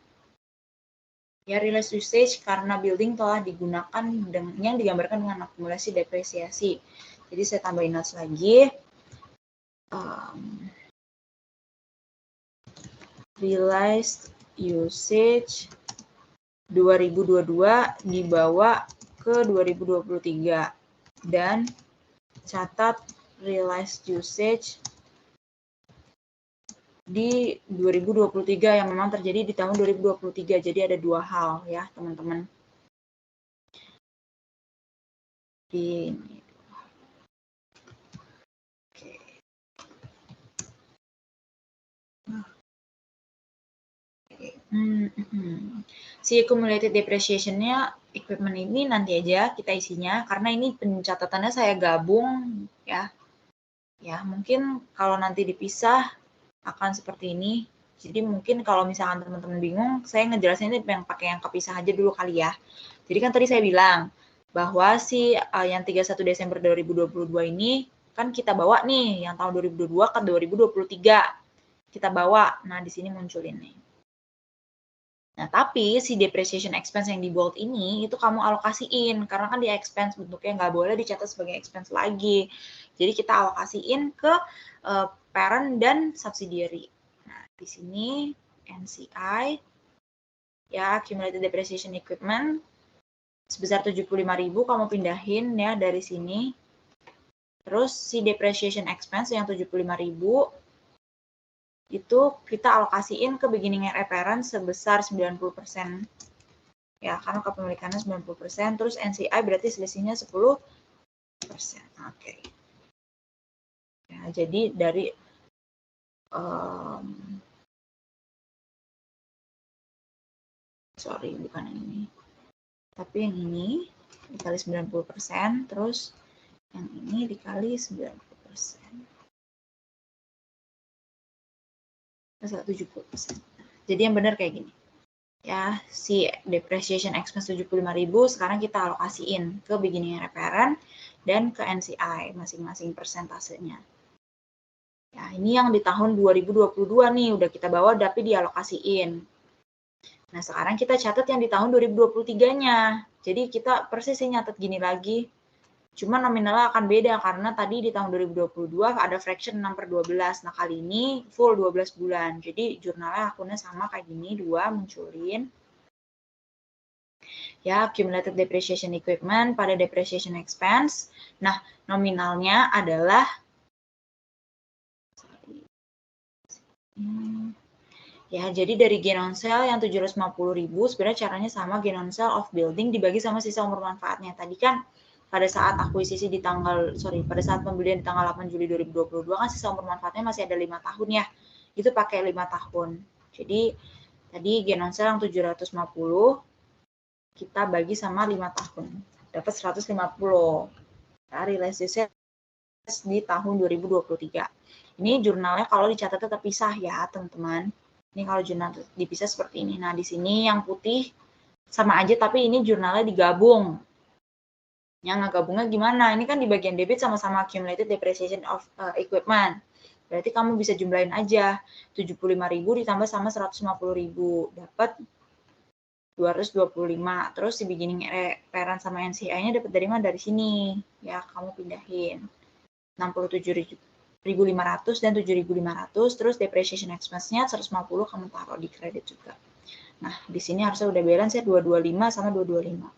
Ya, realized usage karena building telah digunakan yang digambarkan dengan akumulasi depresiasi. Jadi saya tambahin notes lagi. Realized usage 2022 dibawa ke 2023 dan catat realized usage di 2023 yang memang terjadi di tahun 2023. Jadi ada dua hal ya, teman-teman. Ini. Oke. Si accumulated depreciation-nya equipment ini nanti aja kita isinya karena ini pencatatannya saya gabung ya. Ya, mungkin kalau nanti dipisah akan seperti ini. Jadi mungkin kalau misalkan teman-teman bingung, saya ngejelasin ini yang pakai yang kepisah aja dulu kali ya. Jadi kan tadi saya bilang bahwa si yang 31 Desember 2022 ini kan kita bawa nih yang tahun 2022 ke 2023. Kita bawa. Nah, di sini muncul ini. Nah, tapi si depreciation expense yang di bold ini itu kamu alokasiin karena kan dia expense bentuknya nggak boleh dicatat sebagai expense lagi. Jadi kita alokasiin ke parent dan subsidiary. Nah, di sini NCI ya accumulated depreciation equipment sebesar 75.000 kamu pindahin ya dari sini. Terus si depreciation expense yang 75.000 itu kita alokasiin ke beginning year apparent sebesar 90%. Ya, karena kepemilikannya 90%, terus NCI berarti selisihnya 10%. Oke. Ya, jadi dari sorry, bukan yang ini. Tapi yang ini dikali 90%, terus yang ini dikali 90%. 70%. Jadi yang benar kayak gini. Ya, si depreciation expense 75.000 sekarang kita alokasiin ke beginning year apparent dan ke NCI masing-masing persentasenya. Ya, ini yang di tahun 2022 nih udah kita bawa tapi dialokasiin. Nah, sekarang kita catat yang di tahun 2023-nya. Jadi kita persis nyatet gini lagi. Cuma nominalnya akan beda karena tadi di tahun 2022 ada fraction 6/12. Nah, kali ini full 12 bulan. Jadi jurnalnya akunnya sama kayak gini, 2 munculin. Ya, accumulated depreciation equipment pada depreciation expense. Nah, nominalnya adalah ya, jadi dari gain on sale yang 750.000 sebenarnya caranya sama, gain on sale of building dibagi sama sisa umur manfaatnya. Tadi kan pada saat akuisisi pada saat pembelian di tanggal 8 Juli 2022 kan sisa umur manfaatnya masih ada 5 tahun ya. Itu pakai 5 tahun. Jadi tadi gain on sale yang 750 kita bagi sama 5 tahun. Dapat 150. Nah, realized usage di tahun 2023. Ini jurnalnya kalau dicatat tetap pisah ya, teman-teman. Ini kalau jurnal dipisah seperti ini. Nah, di sini yang putih sama aja tapi ini jurnalnya digabung. Yang ngegabungnya gimana? Ini kan di bagian debit sama-sama accumulated depreciation of equipment. Berarti kamu bisa jumlahin aja 75.000 ditambah sama 150.000 dapat 225. Terus di beginning parent sama NCI-nya dapat dari mana? Dari sini. Ya, kamu pindahin. 67.500 dan 7.500, terus depreciation expense-nya 150 kamu taruh di kredit juga. Nah, di sini harusnya udah balance ya 225 sama 225.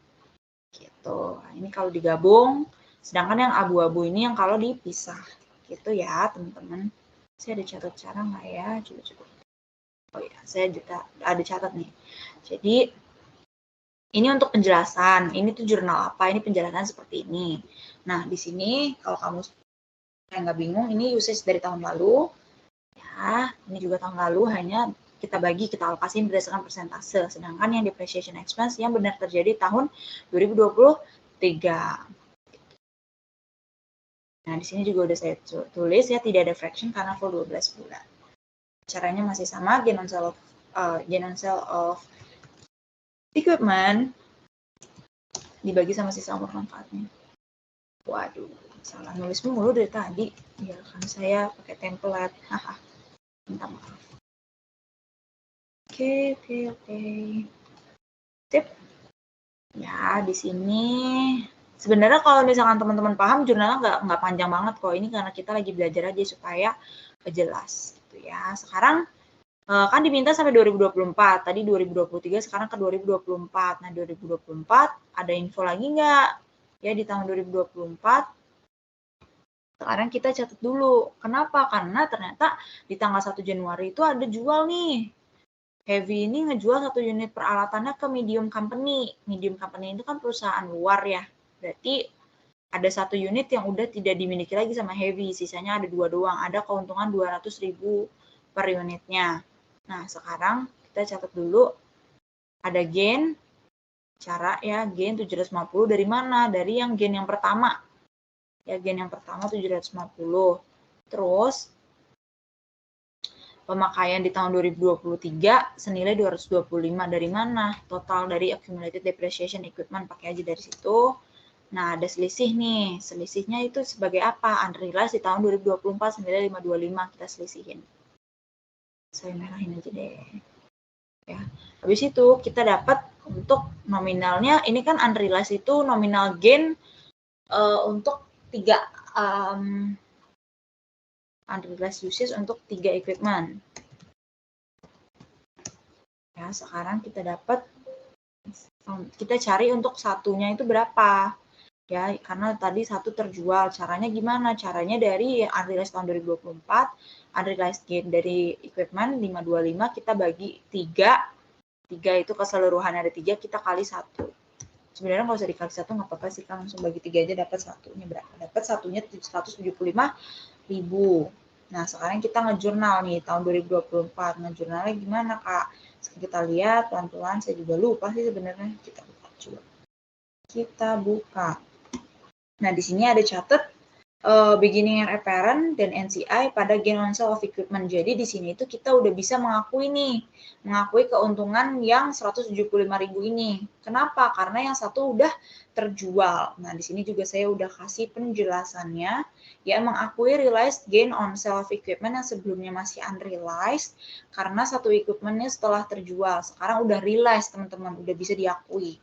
Gitu. Nah, ini kalau digabung, sedangkan yang abu-abu ini yang kalau dipisah. Gitu ya, teman-teman. Saya ada catat cara nggak ya? Coba-coba. Oh ya, saya juga ada catat nih. Jadi, ini untuk penjelasan. Ini tuh jurnal apa? Ini penjelasan seperti ini. Nah, di sini kalau kamu nggak bingung, ini usage dari tahun lalu. Ya, ini juga tahun lalu, hanya kita bagi, kita alokasiin berdasarkan persentase. Sedangkan yang depreciation expense yang benar terjadi tahun 2023. Nah, di sini juga udah saya tulis ya, tidak ada fraction karena full 12 bulan. Caranya masih sama, gain on sale of equipment dibagi sama sisa umur manfaatnya. Waduh, salah nulis mulu dari tadi. Ya kan saya pakai template. Haha. Minta maaf. Oke. Tip. Ya, di sini sebenarnya kalau misalkan teman-teman paham, jurnalnya nggak panjang banget kok. Ini karena kita lagi belajar aja supaya jelas gitu ya. Sekarang kan diminta sampai 2024. Tadi 2023, sekarang ke 2024. Nah, 2024 ada info lagi nggak? Ya, di tahun 2024 sekarang kita catat dulu. Kenapa? Karena ternyata di tanggal 1 Januari itu ada jual nih. Heavy ini ngejual 1 unit peralatannya ke Medium Company. Medium Company itu kan perusahaan luar ya. Berarti ada 1 unit yang udah tidak dimiliki lagi sama Heavy. Sisanya ada 2 doang. Ada keuntungan 200.000 per unitnya. Nah, sekarang kita catat dulu. Ada gain. Cara ya, gain 750 dari mana? Dari yang gain yang pertama. Ya, gain yang pertama 750. Terus pemakaian di tahun 2023 senilai 225. Dari mana? Total dari accumulated depreciation equipment, pakai aja dari situ. Nah, ada selisih nih. Selisihnya itu sebagai apa? Unrealized di tahun 2024 senilai 525, kita selisihin. Saya merahin aja deh. Ya. Habis itu kita dapat untuk nominalnya, ini kan unrealized itu nominal gain untuk 3 unrealized usage untuk 3 equipment. Ya, sekarang kita dapat, kita cari untuk satunya itu berapa. Ya, karena tadi satu terjual. Caranya gimana? Caranya dari unrealized tahun 2024, unrealized gain dari equipment 525 kita bagi 3. 3 itu keseluruhan ada 3, kita kali 1. Sebenarnya kalau usah dikali 1 nggak apa-apa sih, kan langsung bagi 3 aja, dapat satunya berapa? Dapat satunya 175.000. Nah, sekarang kita ngejurnal nih tahun 2024. Ngejurnalnya gimana, Kak? Kita lihat pelan-pelan, saya juga lupa sih sebenarnya. Kita buka coba. Kita buka. Nah, di sini ada catat beginning and apparent dan NCI pada gain on sale of equipment. Jadi di sini itu kita udah bisa mengakui keuntungan yang 175.000 ini. Kenapa? Karena yang satu udah terjual. Nah, di sini juga saya udah kasih penjelasannya, ya, mengakui realized gain on sale of equipment yang sebelumnya masih unrealized karena satu equipmentnya setelah terjual. Sekarang udah realized, teman-teman, udah bisa diakui.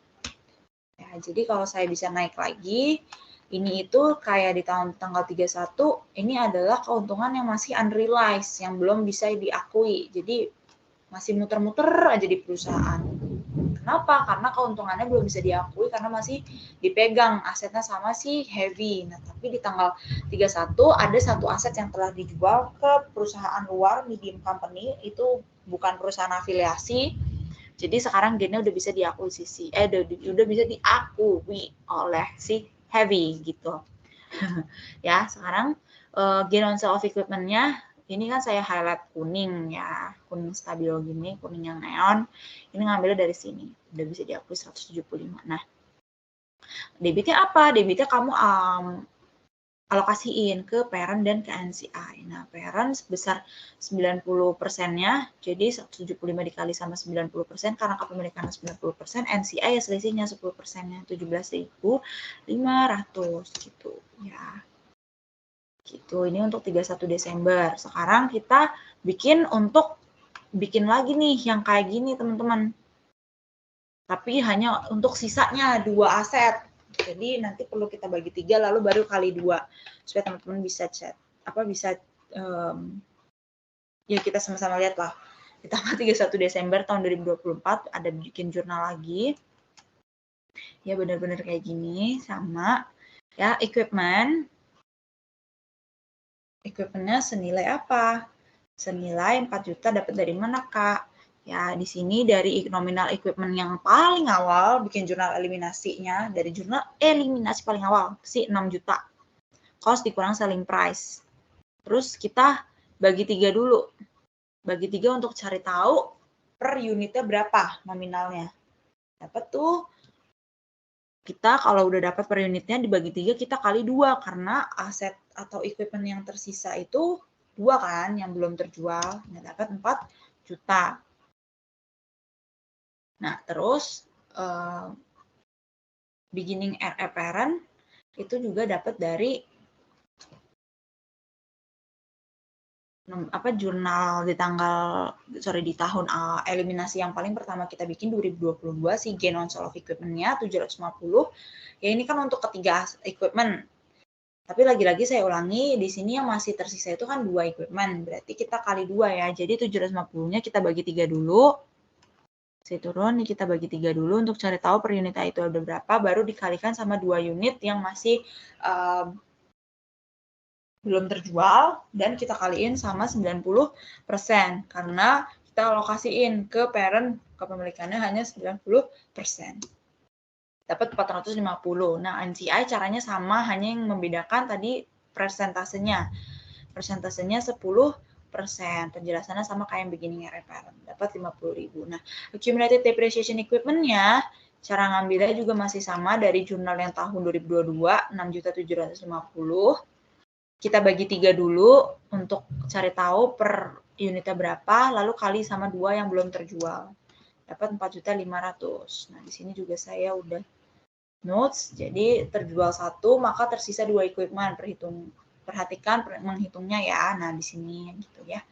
Ya, jadi kalau saya bisa naik lagi, ini itu kayak di tanggal 31, ini adalah keuntungan yang masih unrealized, yang belum bisa diakui. Jadi masih muter-muter aja di perusahaan. Kenapa? Karena keuntungannya belum bisa diakui karena masih dipegang asetnya sama si Heavy. Nah, tapi di tanggal 31 ada satu aset yang telah dijual ke perusahaan luar, Medium Company, itu bukan perusahaan afiliasi. Jadi sekarang gainnya udah bisa diakuisisi, udah bisa diakui oleh si Heavy gitu. Ya, sekarang gain on sale of equipment-nya ini kan saya highlight kuning ya, kuning stabilo gini, kuning yang neon. Ini ngambilnya dari sini, udah bisa diakui 175. Nah, debitnya apa? Debitnya kamu alokasiin ke parent dan ke NCI. Nah, parent sebesar 90%-nya, jadi 175 dikali sama 90%, karena kepemilikan 90%, NCI ya selisihnya 10%-nya, 17.500 gitu ya. Gitu, ini untuk 31 Desember. Sekarang kita bikin lagi nih yang kayak gini, teman-teman. Tapi hanya untuk sisanya 2 aset. Jadi nanti perlu kita bagi 3 lalu baru kali 2 supaya teman-teman bisa ya kita sama-sama lihat lah. Di tanggal 31 Desember tahun 2024 ada bikin jurnal lagi. Ya benar-benar kayak gini sama ya equipmentnya senilai apa? Senilai 4 juta dapat dari mana, Kak? Ya, di sini dari nominal equipment yang paling awal, bikin jurnal eliminasinya, dari jurnal eliminasi paling awal, sih 6 juta. Cost dikurang selling price. Terus kita bagi 3 dulu. Bagi 3 untuk cari tahu per unitnya berapa nominalnya. Dapat tuh, kita kalau udah dapat per unitnya dibagi 3, kita kali 2. Karena aset atau equipment yang tersisa itu 2 kan, yang belum terjual. Nah, dapat 4 juta. Nah, terus beginning apparent itu juga dapat dari jurnal di tahun eliminasi yang paling pertama kita bikin 2022 si gain on sale of equipment-nya 750. Ya ini kan untuk ketiga equipment. Tapi lagi-lagi saya ulangi, di sini yang masih tersisa itu kan 2 equipment. Berarti kita kali 2 ya. Jadi 750-nya kita bagi 3 dulu. Saya turun, kita bagi 3 dulu untuk cari tahu per unitnya itu ada berapa, baru dikalikan sama 2 unit yang masih belum terjual, dan kita kaliin sama 90%, karena kita alokasiin ke parent, kepemilikannya hanya 90%. Dapat 450. Nah, NCI caranya sama, hanya yang membedakan tadi persentasenya. Persentasenya 10%. Penjelasannya sama kayak yang beginning apparent. Dapat 50.000. Nah, accumulated depreciation equipment-nya, cara ngambilnya juga masih sama dari jurnal yang tahun 2022, 6.750. Kita bagi 3 dulu untuk cari tahu per unitnya berapa, lalu kali sama 2 yang belum terjual. Dapat 4.500.000. Nah, di sini juga saya udah notes, jadi terjual 1, maka tersisa 2 equipment. Perhatikan menghitungnya ya. Nah, di sini gitu ya.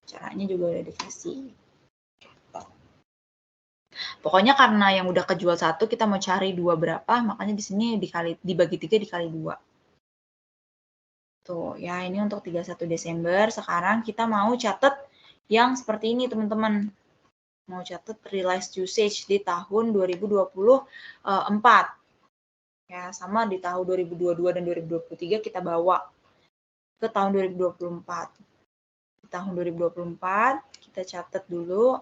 Caranya juga udah dikasih. Pokoknya karena yang udah kejual 1, kita mau cari 2 berapa, makanya di sini dibagi 3 dikali 2. Tuh, ya ini untuk 31 Desember. Sekarang kita mau catat yang seperti ini, teman-teman. Mau catat realized usage di tahun 2024. Ya, sama di tahun 2022 dan 2023 kita bawa ke tahun 2024. Di tahun 2024 kita catat dulu,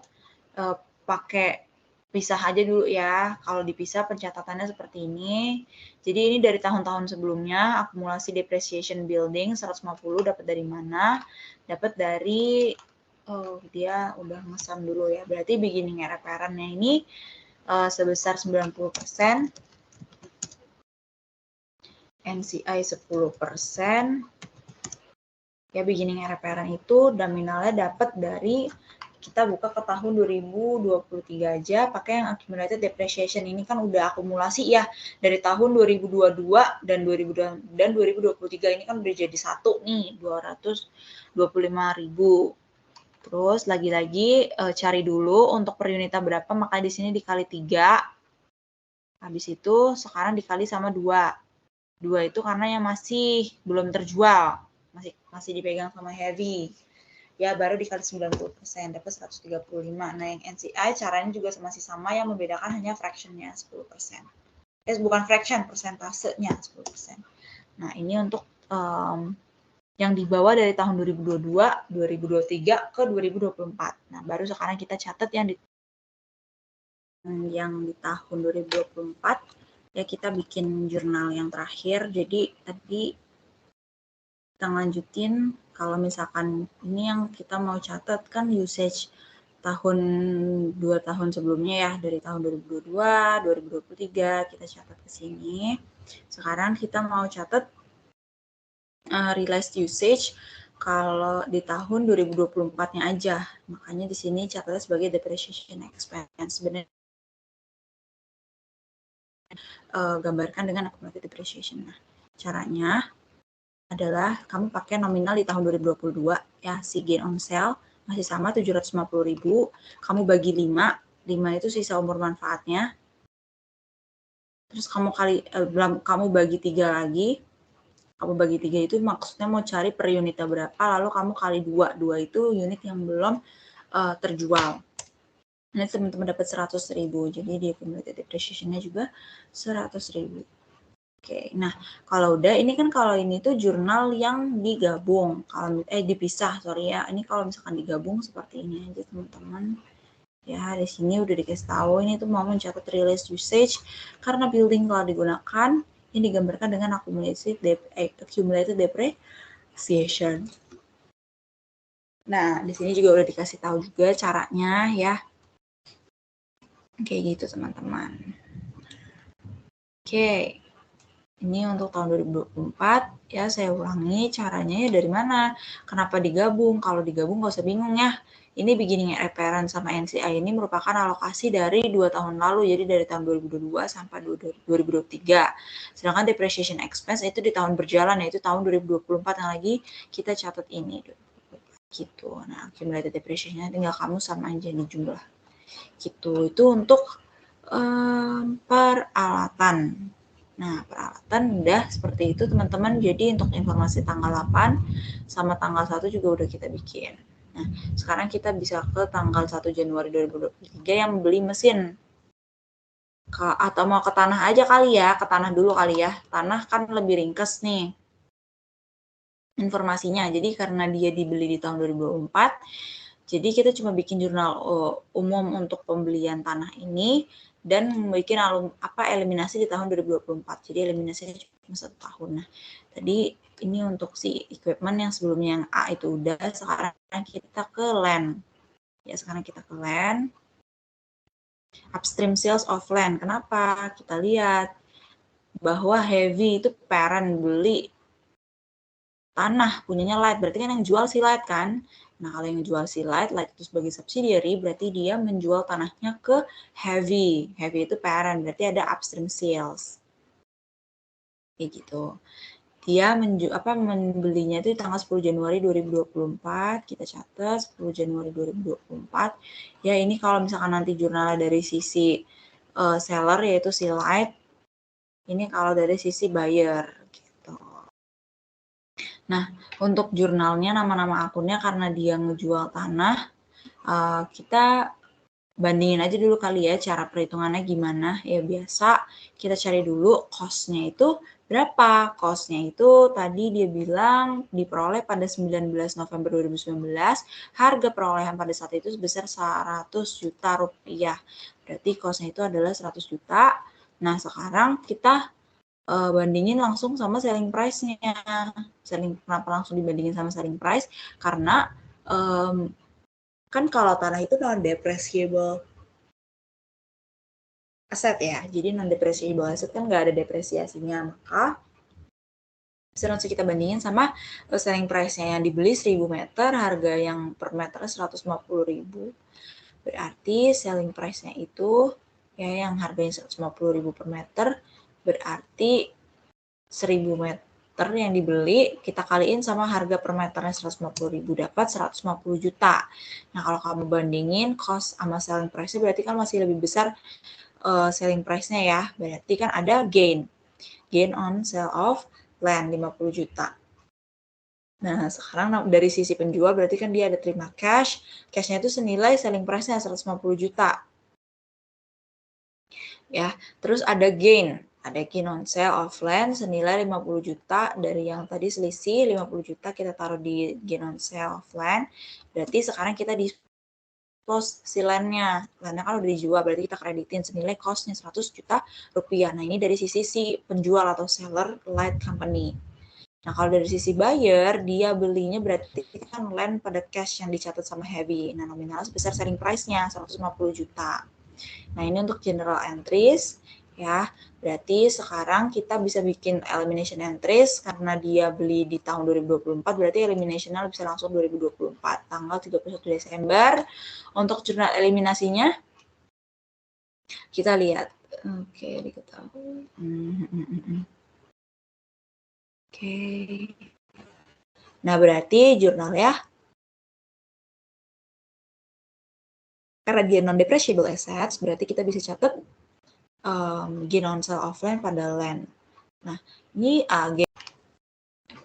pakai pisah aja dulu ya. Kalau dipisah pencatatannya seperti ini. Jadi ini dari tahun-tahun sebelumnya, akumulasi depreciation building 150 dapat dari mana? Dapat dari, dia udah ngesam dulu ya. Berarti beginning apparent-nya ini sebesar 90%. NCI 10%. Ya, beginning apparent itu nominalnya dapat dari, kita buka ke tahun 2023 aja, pakai yang accumulated depreciation. Ini kan udah akumulasi ya, dari tahun 2022 dan 2023 ini kan udah jadi 1 nih, 225.000. Terus lagi-lagi cari dulu untuk per unitnya berapa, maka di sini dikali 3. Habis itu sekarang dikali sama 2. 2 itu karena yang masih belum terjual, masih dipegang sama heavy. Ya, baru dikali 90%, dapat 135. Nah, yang NCI caranya juga masih sama, yang membedakan hanya fraction-nya 10%. Bukan fraction, persentasenya 10%. Nah, ini untuk yang dibawa dari tahun 2022, 2023 ke 2024. Nah, baru sekarang kita catat yang di tahun 2024. Ya, kita bikin jurnal yang terakhir. Jadi tadi kita lanjutin, kalau misalkan ini yang kita mau catat kan usage tahun 2 tahun sebelumnya ya, dari tahun 2022, 2023 kita catat ke sini. Sekarang kita mau catat realized usage kalau di tahun 2024-nya aja. Makanya di sini catatnya sebagai depreciation expense. Sebenarnya gambarkan dengan accumulated depreciation. Nah, caranya adalah kamu pakai nominal di tahun 2022 ya, si gain on sale masih sama 750.000, kamu bagi 5 itu sisa umur manfaatnya. terus kamu bagi 3 lagi. Kamu bagi 3 itu maksudnya mau cari per unitnya berapa, lalu kamu kali 2. 2 itu unit yang belum terjual. Nah, teman-teman dapat 100.000. Jadi dia cumulative depreciation-nya juga 100.000. Oke, nah kalau udah ini kan kalau ini tuh jurnal yang digabung, kalau dipisah, sorry ya. Ini kalau misalkan digabung seperti ini aja teman-teman. Ya, di sini udah dikasih tahu ini tuh mau mencatat release usage karena building telah digunakan. Ini digambarkan dengan accumulated depreciation. Nah, di sini juga udah dikasih tahu juga caranya ya. Kayak gitu teman-teman. Oke. Ini untuk tahun 2024 ya, saya ulangi caranya ya dari mana, kenapa digabung. Kalau digabung nggak usah bingung ya, ini beginning reference sama NCI ini merupakan alokasi dari 2 tahun lalu, jadi dari tahun 2022 sampai 2023. Sedangkan depreciation expense itu di tahun berjalan, yaitu tahun 2024 yang lagi kita catat ini gitu. Nah, accumulated depreciation-nya tinggal kamu sama aja di jumlah gitu. Itu untuk peralatan. Nah, peralatan udah seperti itu teman-teman. Jadi untuk informasi tanggal 8 sama tanggal 1 juga udah kita bikin. Nah, sekarang kita bisa ke tanggal 1 Januari 2023 yang beli mesin. Atau mau ke tanah aja kali ya, ke tanah dulu kali ya. Tanah kan lebih ringkes nih informasinya. Jadi karena dia dibeli di tahun 2024, jadi kita cuma bikin jurnal umum untuk pembelian tanah ini dan bikin eliminasi di tahun 2024. Jadi eliminasinya cuma 1 tahun. Nah, tadi ini untuk si equipment yang sebelumnya yang A itu udah, sekarang kita ke land. Ya, sekarang kita ke land. Upstream sales of land. Kenapa? Kita lihat bahwa heavy itu parent beli tanah punyanya Light, berarti kan yang jual si Light kan. Nah, kalau yang jual si Light itu sebagai subsidiary, berarti dia menjual tanahnya ke Heavy. Heavy itu parent, berarti ada upstream sales. Kayak gitu. Dia membelinya itu tanggal 10 Januari 2024, kita catat 10 Januari 2024. Ya, ini kalau misalkan nanti jurnalnya dari sisi seller yaitu si Light, ini kalau dari sisi buyer gitu. Nah, untuk jurnalnya, nama-nama akunnya karena dia ngejual tanah, kita bandingin aja dulu kali ya cara perhitungannya gimana. Ya biasa kita cari dulu cost-nya itu berapa. Cost-nya itu tadi dia bilang diperoleh pada 19 November 2019, harga perolehan pada saat itu sebesar 100 juta rupiah. Berarti cost-nya itu adalah 100 juta. Nah, sekarang kita bandingin langsung sama selling price-nya. Kenapa langsung dibandingin sama selling price? Karena kan kalau tanah itu non-depreciable aset ya. Jadi non-depreciable aset kan nggak ada depresiasinya. Maka bisa langsung kita bandingin sama selling price-nya. Yang dibeli 1000 meter, harga yang per meter 150.000. Berarti selling price-nya itu ya yang harganya 150.000 per meter, berarti 1000 meter yang dibeli kita kaliin sama harga per meternya 150.000, dapat 150 juta. Nah, kalau kamu bandingin cost sama selling price-nya berarti kan masih lebih besar selling price-nya ya. Berarti kan ada gain on sale of land 50 juta. Nah, sekarang dari sisi penjual berarti kan dia ada terima cash. Cash-nya itu senilai selling price-nya 150 juta. Ya, terus ada gain on sale of land senilai 50 juta. Dari yang tadi selisih 50 juta kita taruh di gain on sale of land. Berarti sekarang kita dispose si land-nya. Land-nya kan udah dijual, berarti kita kreditin senilai cost-nya 100 juta rupiah. Nah, ini dari sisi si penjual atau seller Light Company. Nah, kalau dari sisi buyer, dia belinya berarti kan land pada cash yang dicatat sama Heavy. Nah, nominal sebesar selling price-nya 150 juta. Nah, ini untuk general entries ya. Berarti sekarang kita bisa bikin elimination entries karena dia beli di tahun 2024, berarti eliminationnya bisa langsung 2024 tanggal 31 Desember. Untuk jurnal eliminasinya kita lihat. Oke, diketahui. Oke. Nah, berarti jurnal ya. Karena dia non-depreciable assets, berarti kita bisa catat gain on sale offline pada land. Nah, ini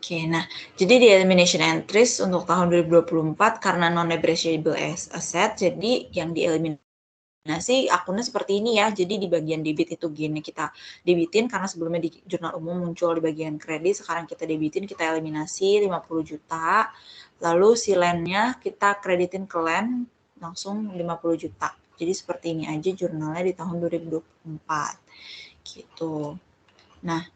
Oke, nah jadi di elimination entries untuk tahun 2024 karena non-depreciable asset, jadi yang dieliminasi akunnya seperti ini ya. Jadi di bagian debit itu gainnya kita debitin karena sebelumnya di jurnal umum muncul di bagian kredit, sekarang kita debitin, kita eliminasi 50 juta. Lalu si land-nya kita kreditin ke land langsung 50 juta. Jadi seperti ini aja jurnalnya di tahun 2024. Gitu. Nah,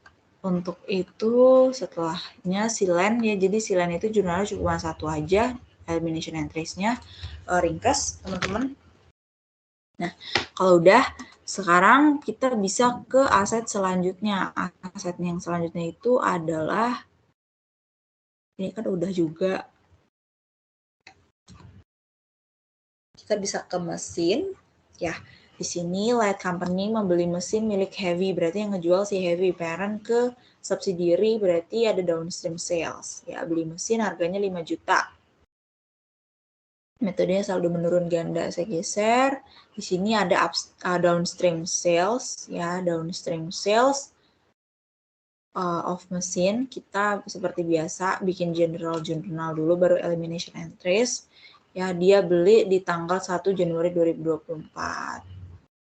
untuk itu setelahnya silen ya, jadi silen itu jurnalnya cuma satu aja, elimination entries-nya ringkas teman-teman. Nah, kalau udah sekarang kita bisa ke aset selanjutnya. Aset yang selanjutnya itu adalah ini kan udah juga. Kita bisa ke mesin ya. Di sini Light Company membeli mesin milik Heavy, berarti yang ngejual si Heavy, parent ke subsidiary berarti ada downstream sales. Ya, beli mesin harganya 5 juta. Metodenya saldo menurun ganda, saya geser. Di sini ada downstream sales ya, downstream sales of mesin. Kita seperti biasa bikin general dulu baru elimination entries. Ya, dia beli di tanggal 1 Januari 2024.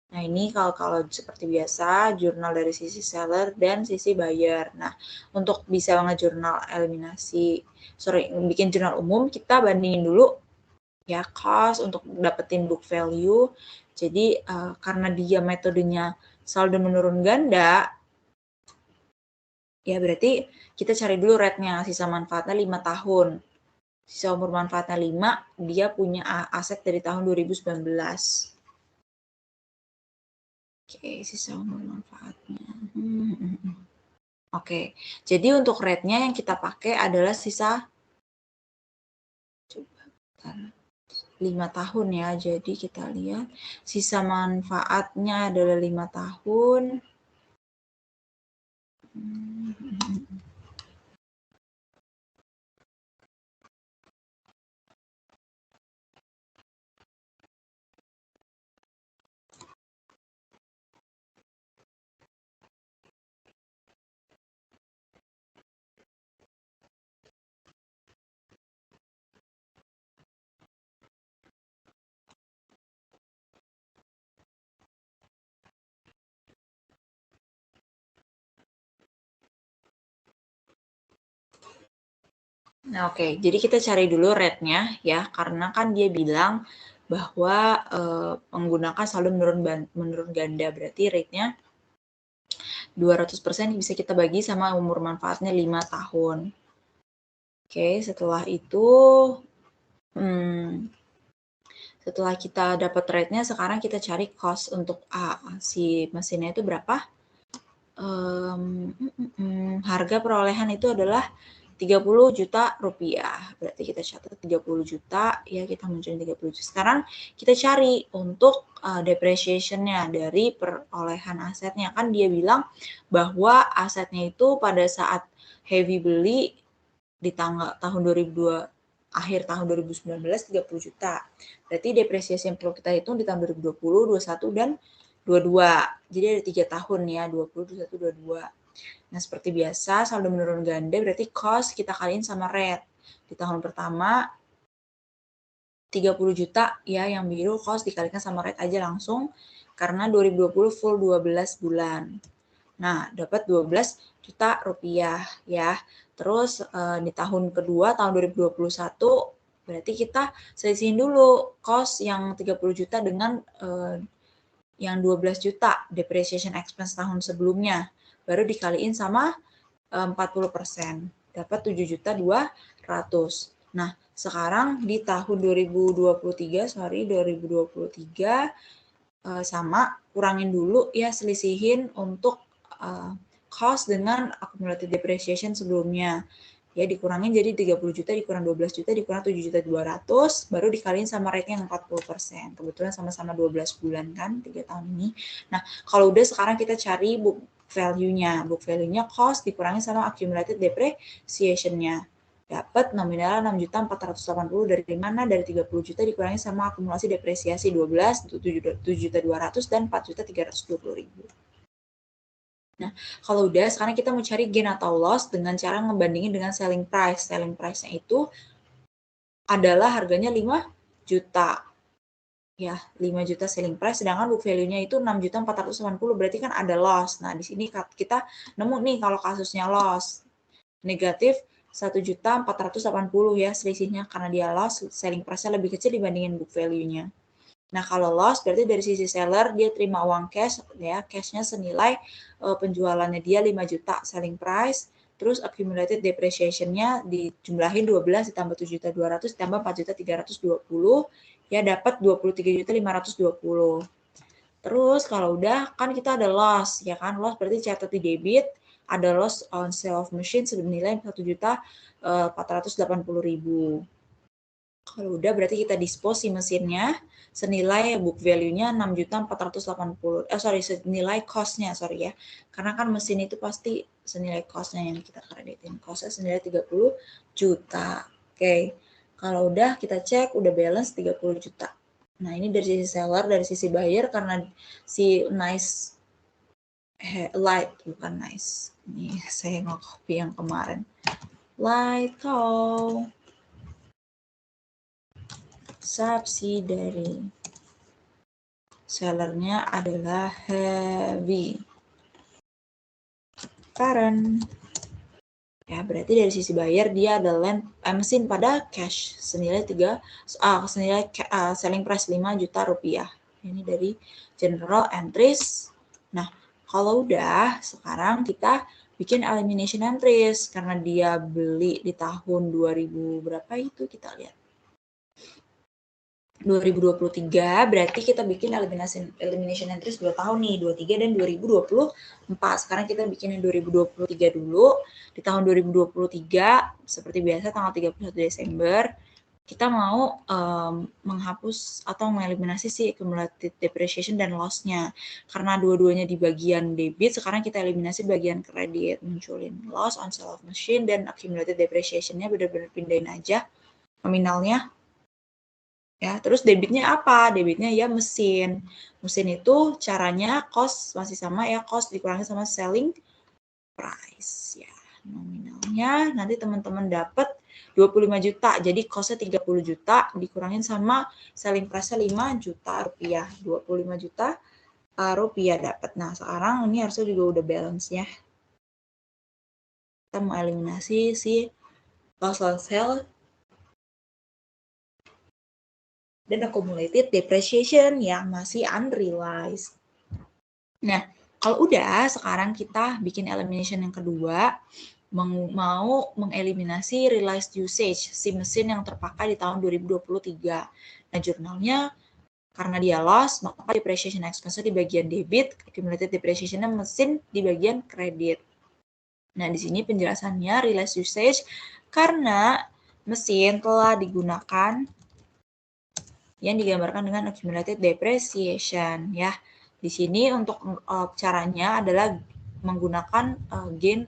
Nah, ini kalau seperti biasa, jurnal dari sisi seller dan sisi buyer. Nah, untuk bisa ngejurnal bikin jurnal umum, kita bandingin dulu ya cost untuk dapetin book value. Jadi, karena dia metodenya saldo menurun ganda, ya berarti kita cari dulu rate-nya, sisa manfaatnya 5 tahun. Sisa umur manfaatnya 5, dia punya aset dari tahun 2019. Oke, sisa umur manfaatnya. Oke, jadi untuk rate-nya yang kita pakai adalah sisa 5 tahun ya. Jadi kita lihat sisa manfaatnya adalah 5 tahun. Nah, oke. Jadi kita cari dulu rate-nya ya, karena kan dia bilang bahwa menggunakan saldo menurun ganda, berarti rate-nya 200% bisa kita bagi sama umur manfaatnya 5 tahun. Oke, setelah itu setelah kita dapat rate-nya, sekarang kita cari cost untuk si mesinnya itu berapa. Harga perolehan itu adalah 30 juta rupiah. Berarti kita catat 30 juta, ya kita munculin 30 juta. Sekarang kita cari untuk depreciation-nya dari perolehan asetnya. Kan dia bilang bahwa asetnya itu pada saat Heavy beli di tahun 2002, akhir tahun 2019 30 juta. Berarti depresiasi yang perlu kita hitung di tahun 2020, 21 dan 22. Jadi ada 3 tahun ya, 20, 21, 22. Nah, seperti biasa saldo menurun ganda berarti cost kita kaliin sama rate. Di tahun pertama 30 juta ya yang biru, cost dikalikan sama rate aja langsung karena 2020 full 12 bulan. Nah, dapat 12 juta rupiah ya. Terus di tahun kedua, tahun 2021, berarti kita selisihin dulu cost yang 30 juta dengan yang 12 juta depreciation expense tahun sebelumnya. Baru dikaliin sama 40%. Dapat 7 juta 200. Nah, sekarang di tahun 2023, sama kurangin dulu ya, selisihin untuk cost dengan accumulated depreciation sebelumnya. Ya, dikurangin jadi 30 juta, dikurang 12 juta, dikurang 7 juta 200, baru dikaliin sama rate-nya yang 40%. Kebetulan sama-sama 12 bulan kan, 3 tahun ini. Nah, kalau udah sekarang kita cari book value-nya. Book value-nya cost dikurangin sama accumulated depreciation-nya. Dapat nominal 6.480 dari mana? Dari 30 juta dikurangi sama akumulasi depresiasi 12, 7.200 dan 4.320.000. Nah, kalau udah sekarang kita mau cari gain atau loss dengan cara ngebandingin dengan selling price. Selling price-nya itu adalah harganya 5 juta. Ya, 5 juta selling price, sedangkan book value-nya itu 6.480, berarti kan ada loss. Nah, di sini kita nemu nih kalau kasusnya loss. Negatif 1.480 ya selisihnya, karena dia loss, selling price-nya lebih kecil dibandingin book value-nya. Nah, kalau loss berarti dari sisi seller dia terima uang cash ya, cash-nya senilai penjualannya dia 5 juta selling price, terus accumulated depreciation-nya dijumlahin 12 ditambah 7.200 ditambah 4.320 ya dapat 23.520. Terus kalau udah kan kita ada loss ya kan, loss berarti catat di debit, ada loss on sale of machine senilai 1.480.000. Kalau udah berarti kita dispose si mesinnya senilai book value-nya 6.480. Senilai cost-nya, ya. Karena kan mesin itu pasti senilai cost-nya yang kita kreditin. Cost-nya senilai 30 juta. Oke. Kalau udah kita cek udah balance 30 juta. Nah, ini dari sisi seller, dari sisi buyer karena si nice light bukan nice. Ini saya nge-copy yang kemarin. Light cow. Subsidiary. Sellernya adalah heavy. Current. Ya, berarti dari sisi buyer dia ada mesin pada cash senilai selling price 5 juta rupiah. Ini dari general entries. Nah, kalau udah sekarang kita bikin elimination entries karena dia beli di tahun 2000 berapa itu kita lihat. 2023 berarti kita bikin elimination entries 2 tahun nih, 23 dan 2024. Sekarang kita bikin yang 2023 dulu. Di tahun 2023 seperti biasa tanggal 31 Desember kita mau menghapus atau mengeliminasi si accumulated depreciation dan loss-nya. Karena dua-duanya di bagian debit, sekarang kita eliminasi bagian kredit, munculin loss on sale of machine dan accumulated depreciation-nya benar-benar pindahin aja nominalnya. Ya, terus debitnya apa? Debitnya ya mesin. Mesin itu caranya cost masih sama ya, cost dikurangi sama selling price ya. Nominalnya nanti teman-teman dapat 25 juta. Jadi cost-nya 30 juta dikurangin sama selling price-nya 5 juta rupiah. 25 juta rupiah dapat. Nah, sekarang ini harusnya juga udah balance ya. Kita mau eliminasi si loss on sale dan accumulated depreciation yang masih unrealized. Nah, kalau udah, sekarang kita bikin elimination yang kedua, mau mengeliminasi realized usage, si mesin yang terpakai di tahun 2023. Nah, jurnalnya, karena dia loss, maka depreciation expense di bagian debit, accumulated depreciation mesin di bagian kredit. Nah, di sini penjelasannya realized usage, karena mesin telah digunakan yang digambarkan dengan accumulated depreciation ya. Di sini untuk caranya adalah menggunakan gain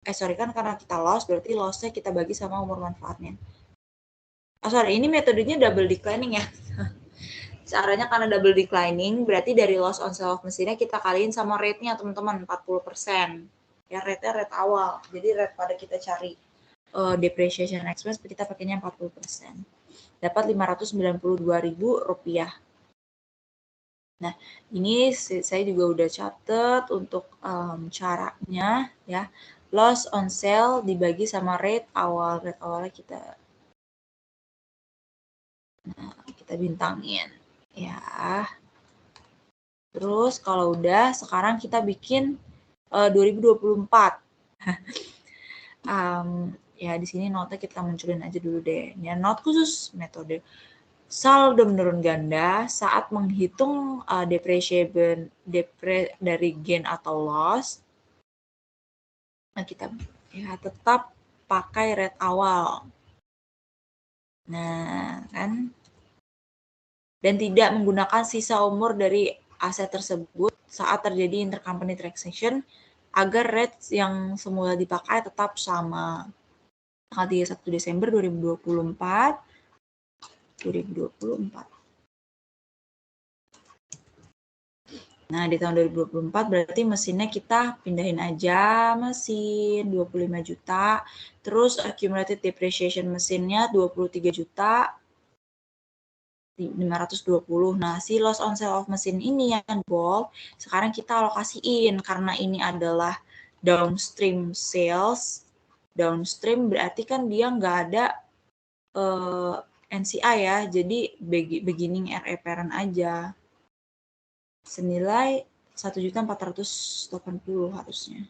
kan karena kita loss berarti loss-nya kita bagi sama umur manfaatnya. Ini metodenya double declining ya. Caranya karena double declining berarti dari loss on sale of mesinnya kita kaliin sama rate-nya teman-teman 40%. Ya rate-nya rate awal. Jadi rate pada kita cari depreciation expense kita pakainya 40%. Dapat Rp592.000. Nah, ini saya juga udah catat untuk caranya ya. Loss on sale dibagi sama rate awal. Rate awalnya kita bintangin ya. Terus kalau udah sekarang kita bikin 2024. Ya di sini notnya kita munculin aja dulu deh. Ya not khusus metode saldo menurun ganda saat menghitung depreciation dari gain atau loss. Nah, kita ya tetap pakai rate awal. Nah, kan? Dan tidak menggunakan sisa umur dari aset tersebut saat terjadi intercompany transaction agar rate yang semula dipakai tetap sama. Tanggal 31 Desember 2024. Nah, di tahun 2024 berarti mesinnya kita pindahin aja mesin 25 juta. Terus accumulated depreciation mesinnya 23 juta 520. Nah, si loss on sale of mesin ini yang bold, sekarang kita alokasiin karena ini adalah downstream sales. Downstream berarti kan dia nggak ada NCI ya, jadi beginning RE parent aja. Senilai 1.480.000 harusnya.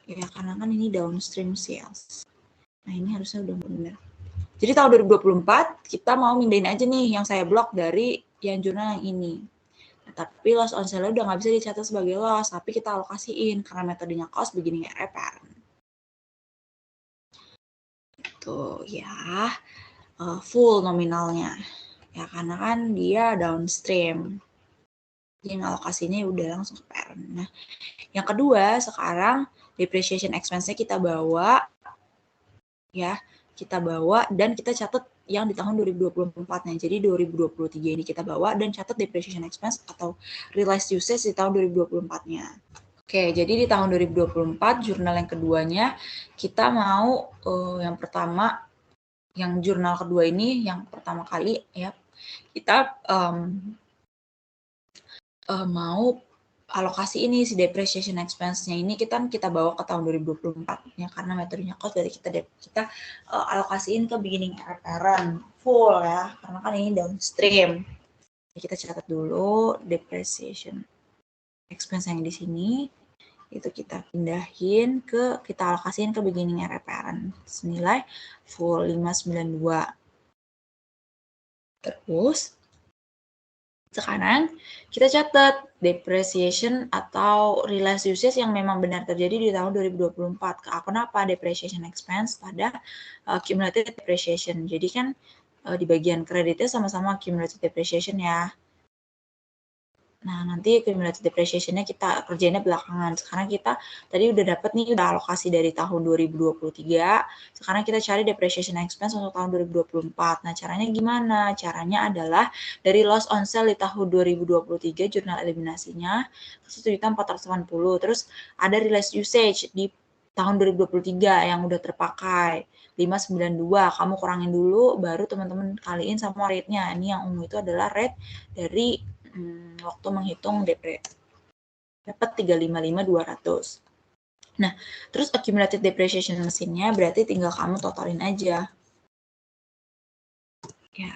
Ya, karena kan ini downstream sales. Nah, ini harusnya udah benar. Jadi tahun 2024 kita mau mindahin aja nih yang saya blok dari yang jurnal yang ini. Nah, tapi loss on sale udah nggak bisa dicatat sebagai loss, tapi kita alokasiin karena metodenya cost beginning RE parent. Tuh ya, full nominalnya. Ya karena kan dia downstream. Jadi alokasinya udah langsung ke parent. Nah, yang kedua sekarang depreciation expense-nya kita bawa ya, kita bawa dan kita catat yang di tahun 2024-nya. Jadi 2023 ini kita bawa dan catat depreciation expense atau realized usage di tahun 2024-nya. Oke, jadi di tahun 2024 jurnal yang keduanya kita mau yang pertama, yang jurnal kedua ini yang pertama kali ya kita mau alokasi ini si depreciation expense-nya ini kita bawa ke tahun 2024 ya karena metodenya cost dari kita alokasiin ke beginning parent full ya karena kan ini downstream. Jadi kita catat dulu depreciation expense yang di sini itu kita pindahin kita alokasiin ke beginning parent senilai full 592. Terus sekarang kita catat depreciation atau realized usage yang memang benar terjadi di tahun 2024. Kenapa depreciation expense pada cumulative depreciation. Jadi kan di bagian kreditnya sama-sama cumulative depreciation ya. Nah, nanti cumulative depreciation-nya kita kerjainnya belakangan. Sekarang kita tadi udah dapat nih, udah alokasi dari tahun 2023. Sekarang kita cari depreciation expense untuk tahun 2024. Nah, caranya gimana? Caranya adalah dari loss on sale di tahun 2023, jurnal eliminasinya 1.480. Terus ada realized usage di tahun 2023 yang udah terpakai 592. Kamu kurangin dulu, baru teman-teman kaliin sama rate-nya. Ini yang ungu itu adalah rate dari waktu menghitung DP dapat 355.200. Nah, terus accumulated depreciation mesinnya berarti tinggal kamu totalin aja. Ya.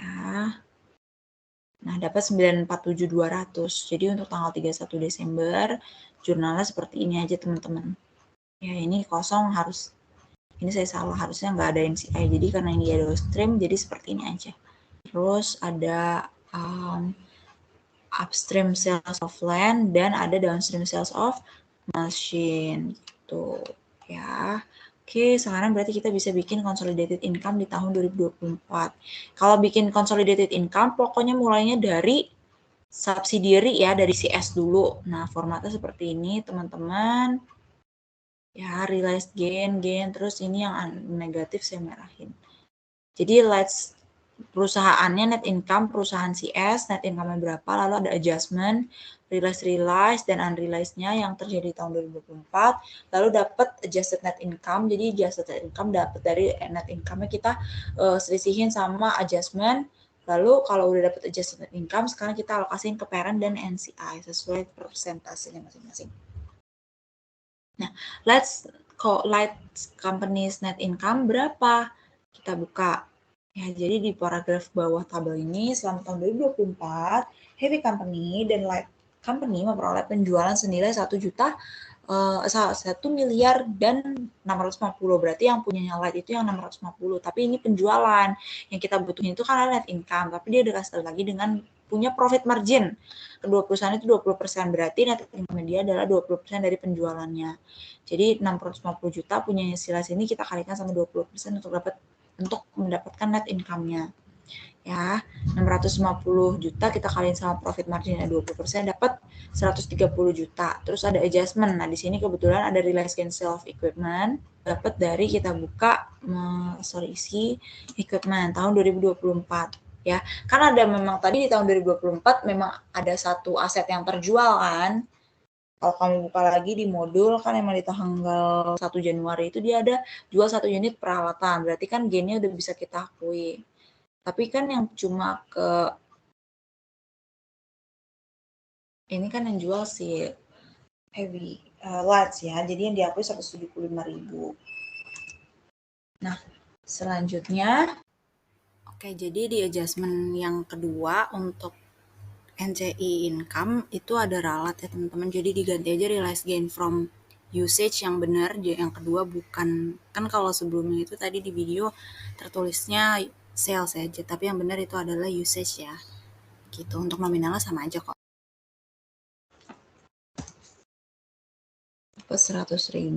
Nah, dapat 947.200. Jadi untuk tanggal 31 Desember jurnalnya seperti ini aja, teman-teman. Ya, ini kosong ini saya salah, harusnya nggak ada NCI. Jadi karena ini ada downstream, jadi seperti ini aja. Terus ada upstream sales of land dan ada downstream sales of machine gitu ya. Oke, sekarang berarti kita bisa bikin consolidated income di tahun 2024. Kalau bikin consolidated income pokoknya mulainya dari subsidiary ya, dari CS dulu. Nah, formatnya seperti ini, teman-teman. Ya, realized gain, terus ini yang negatif saya merahin. Jadi let's perusahaannya net income, perusahaan CS, net income-nya berapa, lalu ada adjustment, realized, dan unrealized-nya yang terjadi tahun 2024, lalu dapat adjusted net income, jadi adjusted net income dapat dari net income-nya kita selisihin sama adjustment, lalu kalau udah dapat adjusted net income, sekarang kita alokasiin ke parent dan NCI sesuai persentasenya masing-masing. Nah, let's company's net income berapa? Kita buka. Ya, jadi di paragraf bawah tabel ini, selama tahun 2024, Heavy Company dan Light Company memperoleh penjualan senilai 1 miliar dan 650. Berarti yang punyanya Light itu yang 650. Tapi ini penjualan. Yang kita butuhin itu kan net income. Tapi dia dikasih lagi dengan punya profit margin. Kedua perusahaan itu 20%. Berarti net income dia adalah 20% dari penjualannya. Jadi 650 juta punya hasil sini kita kalikan sama 20% untuk mendapatkan net income-nya. Ya, 650 juta kita kaliin sama profit margin-nya 20% dapat 130 juta. Terus ada adjustment. Nah, di sini kebetulan ada realized gain sale of equipment. Dapat dari kita buka isi equipment tahun 2024. ya. Kan ada memang tadi di tahun 2024 memang ada satu aset yang terjual kan. Kalau kamu buka lagi di modul kan emang di tanggal 1 Januari itu dia ada jual 1 unit peralatan. Berarti kan gainnya udah bisa kita akui. Tapi kan yang cuma ke ini kan yang jual si heavy lights ya. Jadi yang diakui 175.000. Nah, selanjutnya oke, jadi di adjustment yang kedua untuk NCI income itu ada ralat ya teman-teman. Jadi diganti aja realized gain from usage yang benar. Yang kedua bukan, kan kalau sebelumnya itu tadi di video tertulisnya sales aja, tapi yang benar itu adalah usage ya. Gitu, untuk nominalnya sama aja kok. Ke 100.000.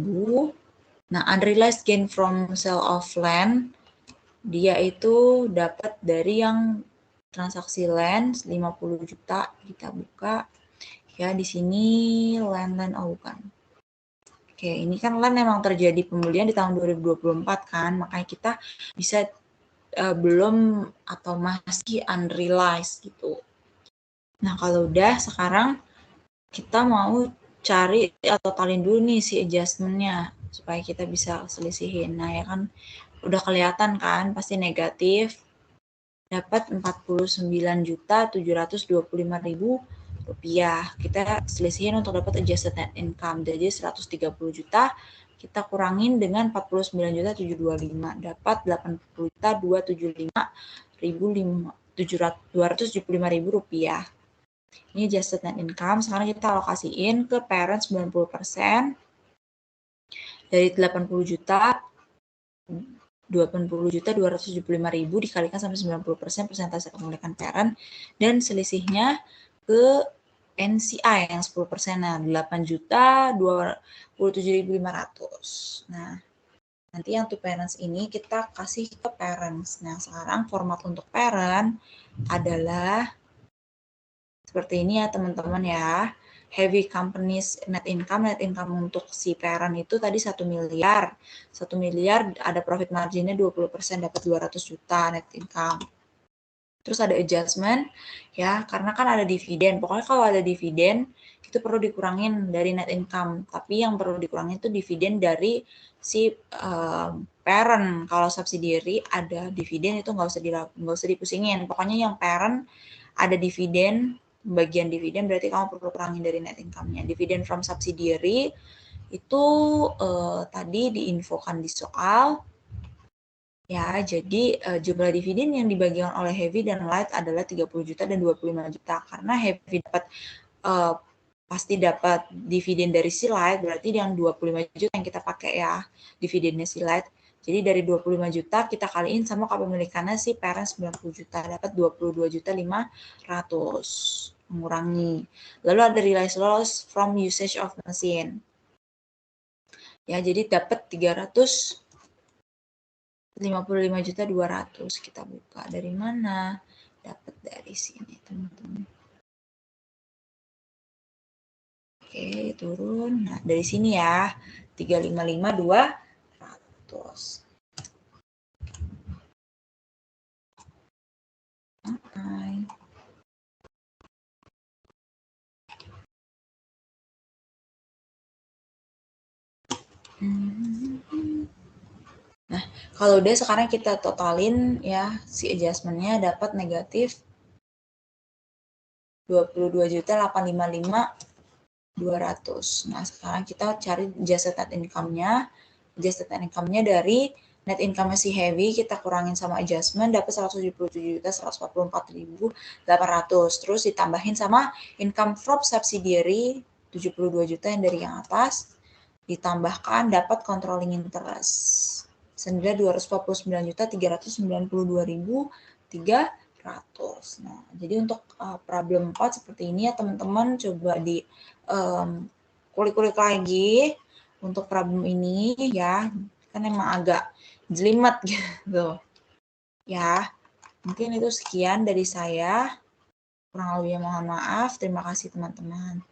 Nah, unrealized gain from sale of land dia itu dapat dari yang transaksi land 50 juta, kita buka ya. Di sini land oh bukan. Oke, ini kan land memang terjadi pembelian di tahun 2024 kan, makanya kita bisa belum atau masih unrealized gitu. Nah, kalau udah sekarang kita mau cari atau totalin dulu nih si adjustment-nya supaya kita bisa selisihin. Nah, ya kan udah kelihatan kan pasti negatif. Dapat 49.725.000 rupiah. Kita selisihin untuk dapat adjusted net income. Jadi 130 juta kita kurangin dengan 49.725, dapat 80.275.275.000 rupiah. Ini adjusted net income. Sekarang kita alokasiin ke parent 90%. Dari 80 juta 80.275.000 dikalikan sampai 90% persentase kepemilikan parent, dan selisihnya ke NCI yang 10%. Nah, 8.027.500. Nah, nanti yang to parents ini kita kasih ke parents. Nah, sekarang format untuk parent adalah seperti ini ya teman-teman ya. Heavy companies net income untuk si parent itu tadi 1 miliar. 1 miliar ada profit marginnya 20%, dapat 200 juta net income. Terus ada adjustment ya, karena kan ada dividen. Pokoknya kalau ada dividen itu perlu dikurangin dari net income. Tapi yang perlu dikurangin itu dividen dari si parent. Kalau subsidiary ada dividen itu nggak usah dipusingin. Pokoknya yang parent ada dividen, bagian dividen berarti kamu perlu kurangin dari net income-nya. Dividen from subsidiary itu tadi diinfokan di soal ya. Jadi jumlah dividen yang dibagikan oleh heavy dan light adalah 30 juta dan 25 juta. Karena heavy dapat pasti dapat dividen dari si light, berarti yang 25 juta yang kita pakai ya dividennya si light. Jadi dari 25 juta kita kaliin sama kepemilikannya si parent 90 juta, dapat 22.500. Mengurangi. Lalu ada realized loss from usage of machine. Ya, jadi dapat 355.200.000. Kita buka dari mana? Dapat dari sini, teman-teman. Oke, turun. Nah, dari sini ya. 355.200. Okay. Nah, kalau udah sekarang kita totalin ya, si adjustment-nya dapat negatif 22.855.200. Nah, sekarang kita cari adjusted net income-nya. Adjusted net income-nya dari net income si heavy kita kurangin sama adjustment dapat 177.144.800. Terus ditambahin sama income from subsidiary 72 juta yang dari yang atas, ditambahkan dapat controlling interest senilai 249.392.300. Nah, jadi untuk problem 4 seperti ini ya teman-teman, coba di kulik-kulik lagi untuk problem ini ya, kan emang agak jelimet gitu ya. Mungkin itu sekian dari saya, kurang lebihnya mohon maaf. Terima kasih teman-teman.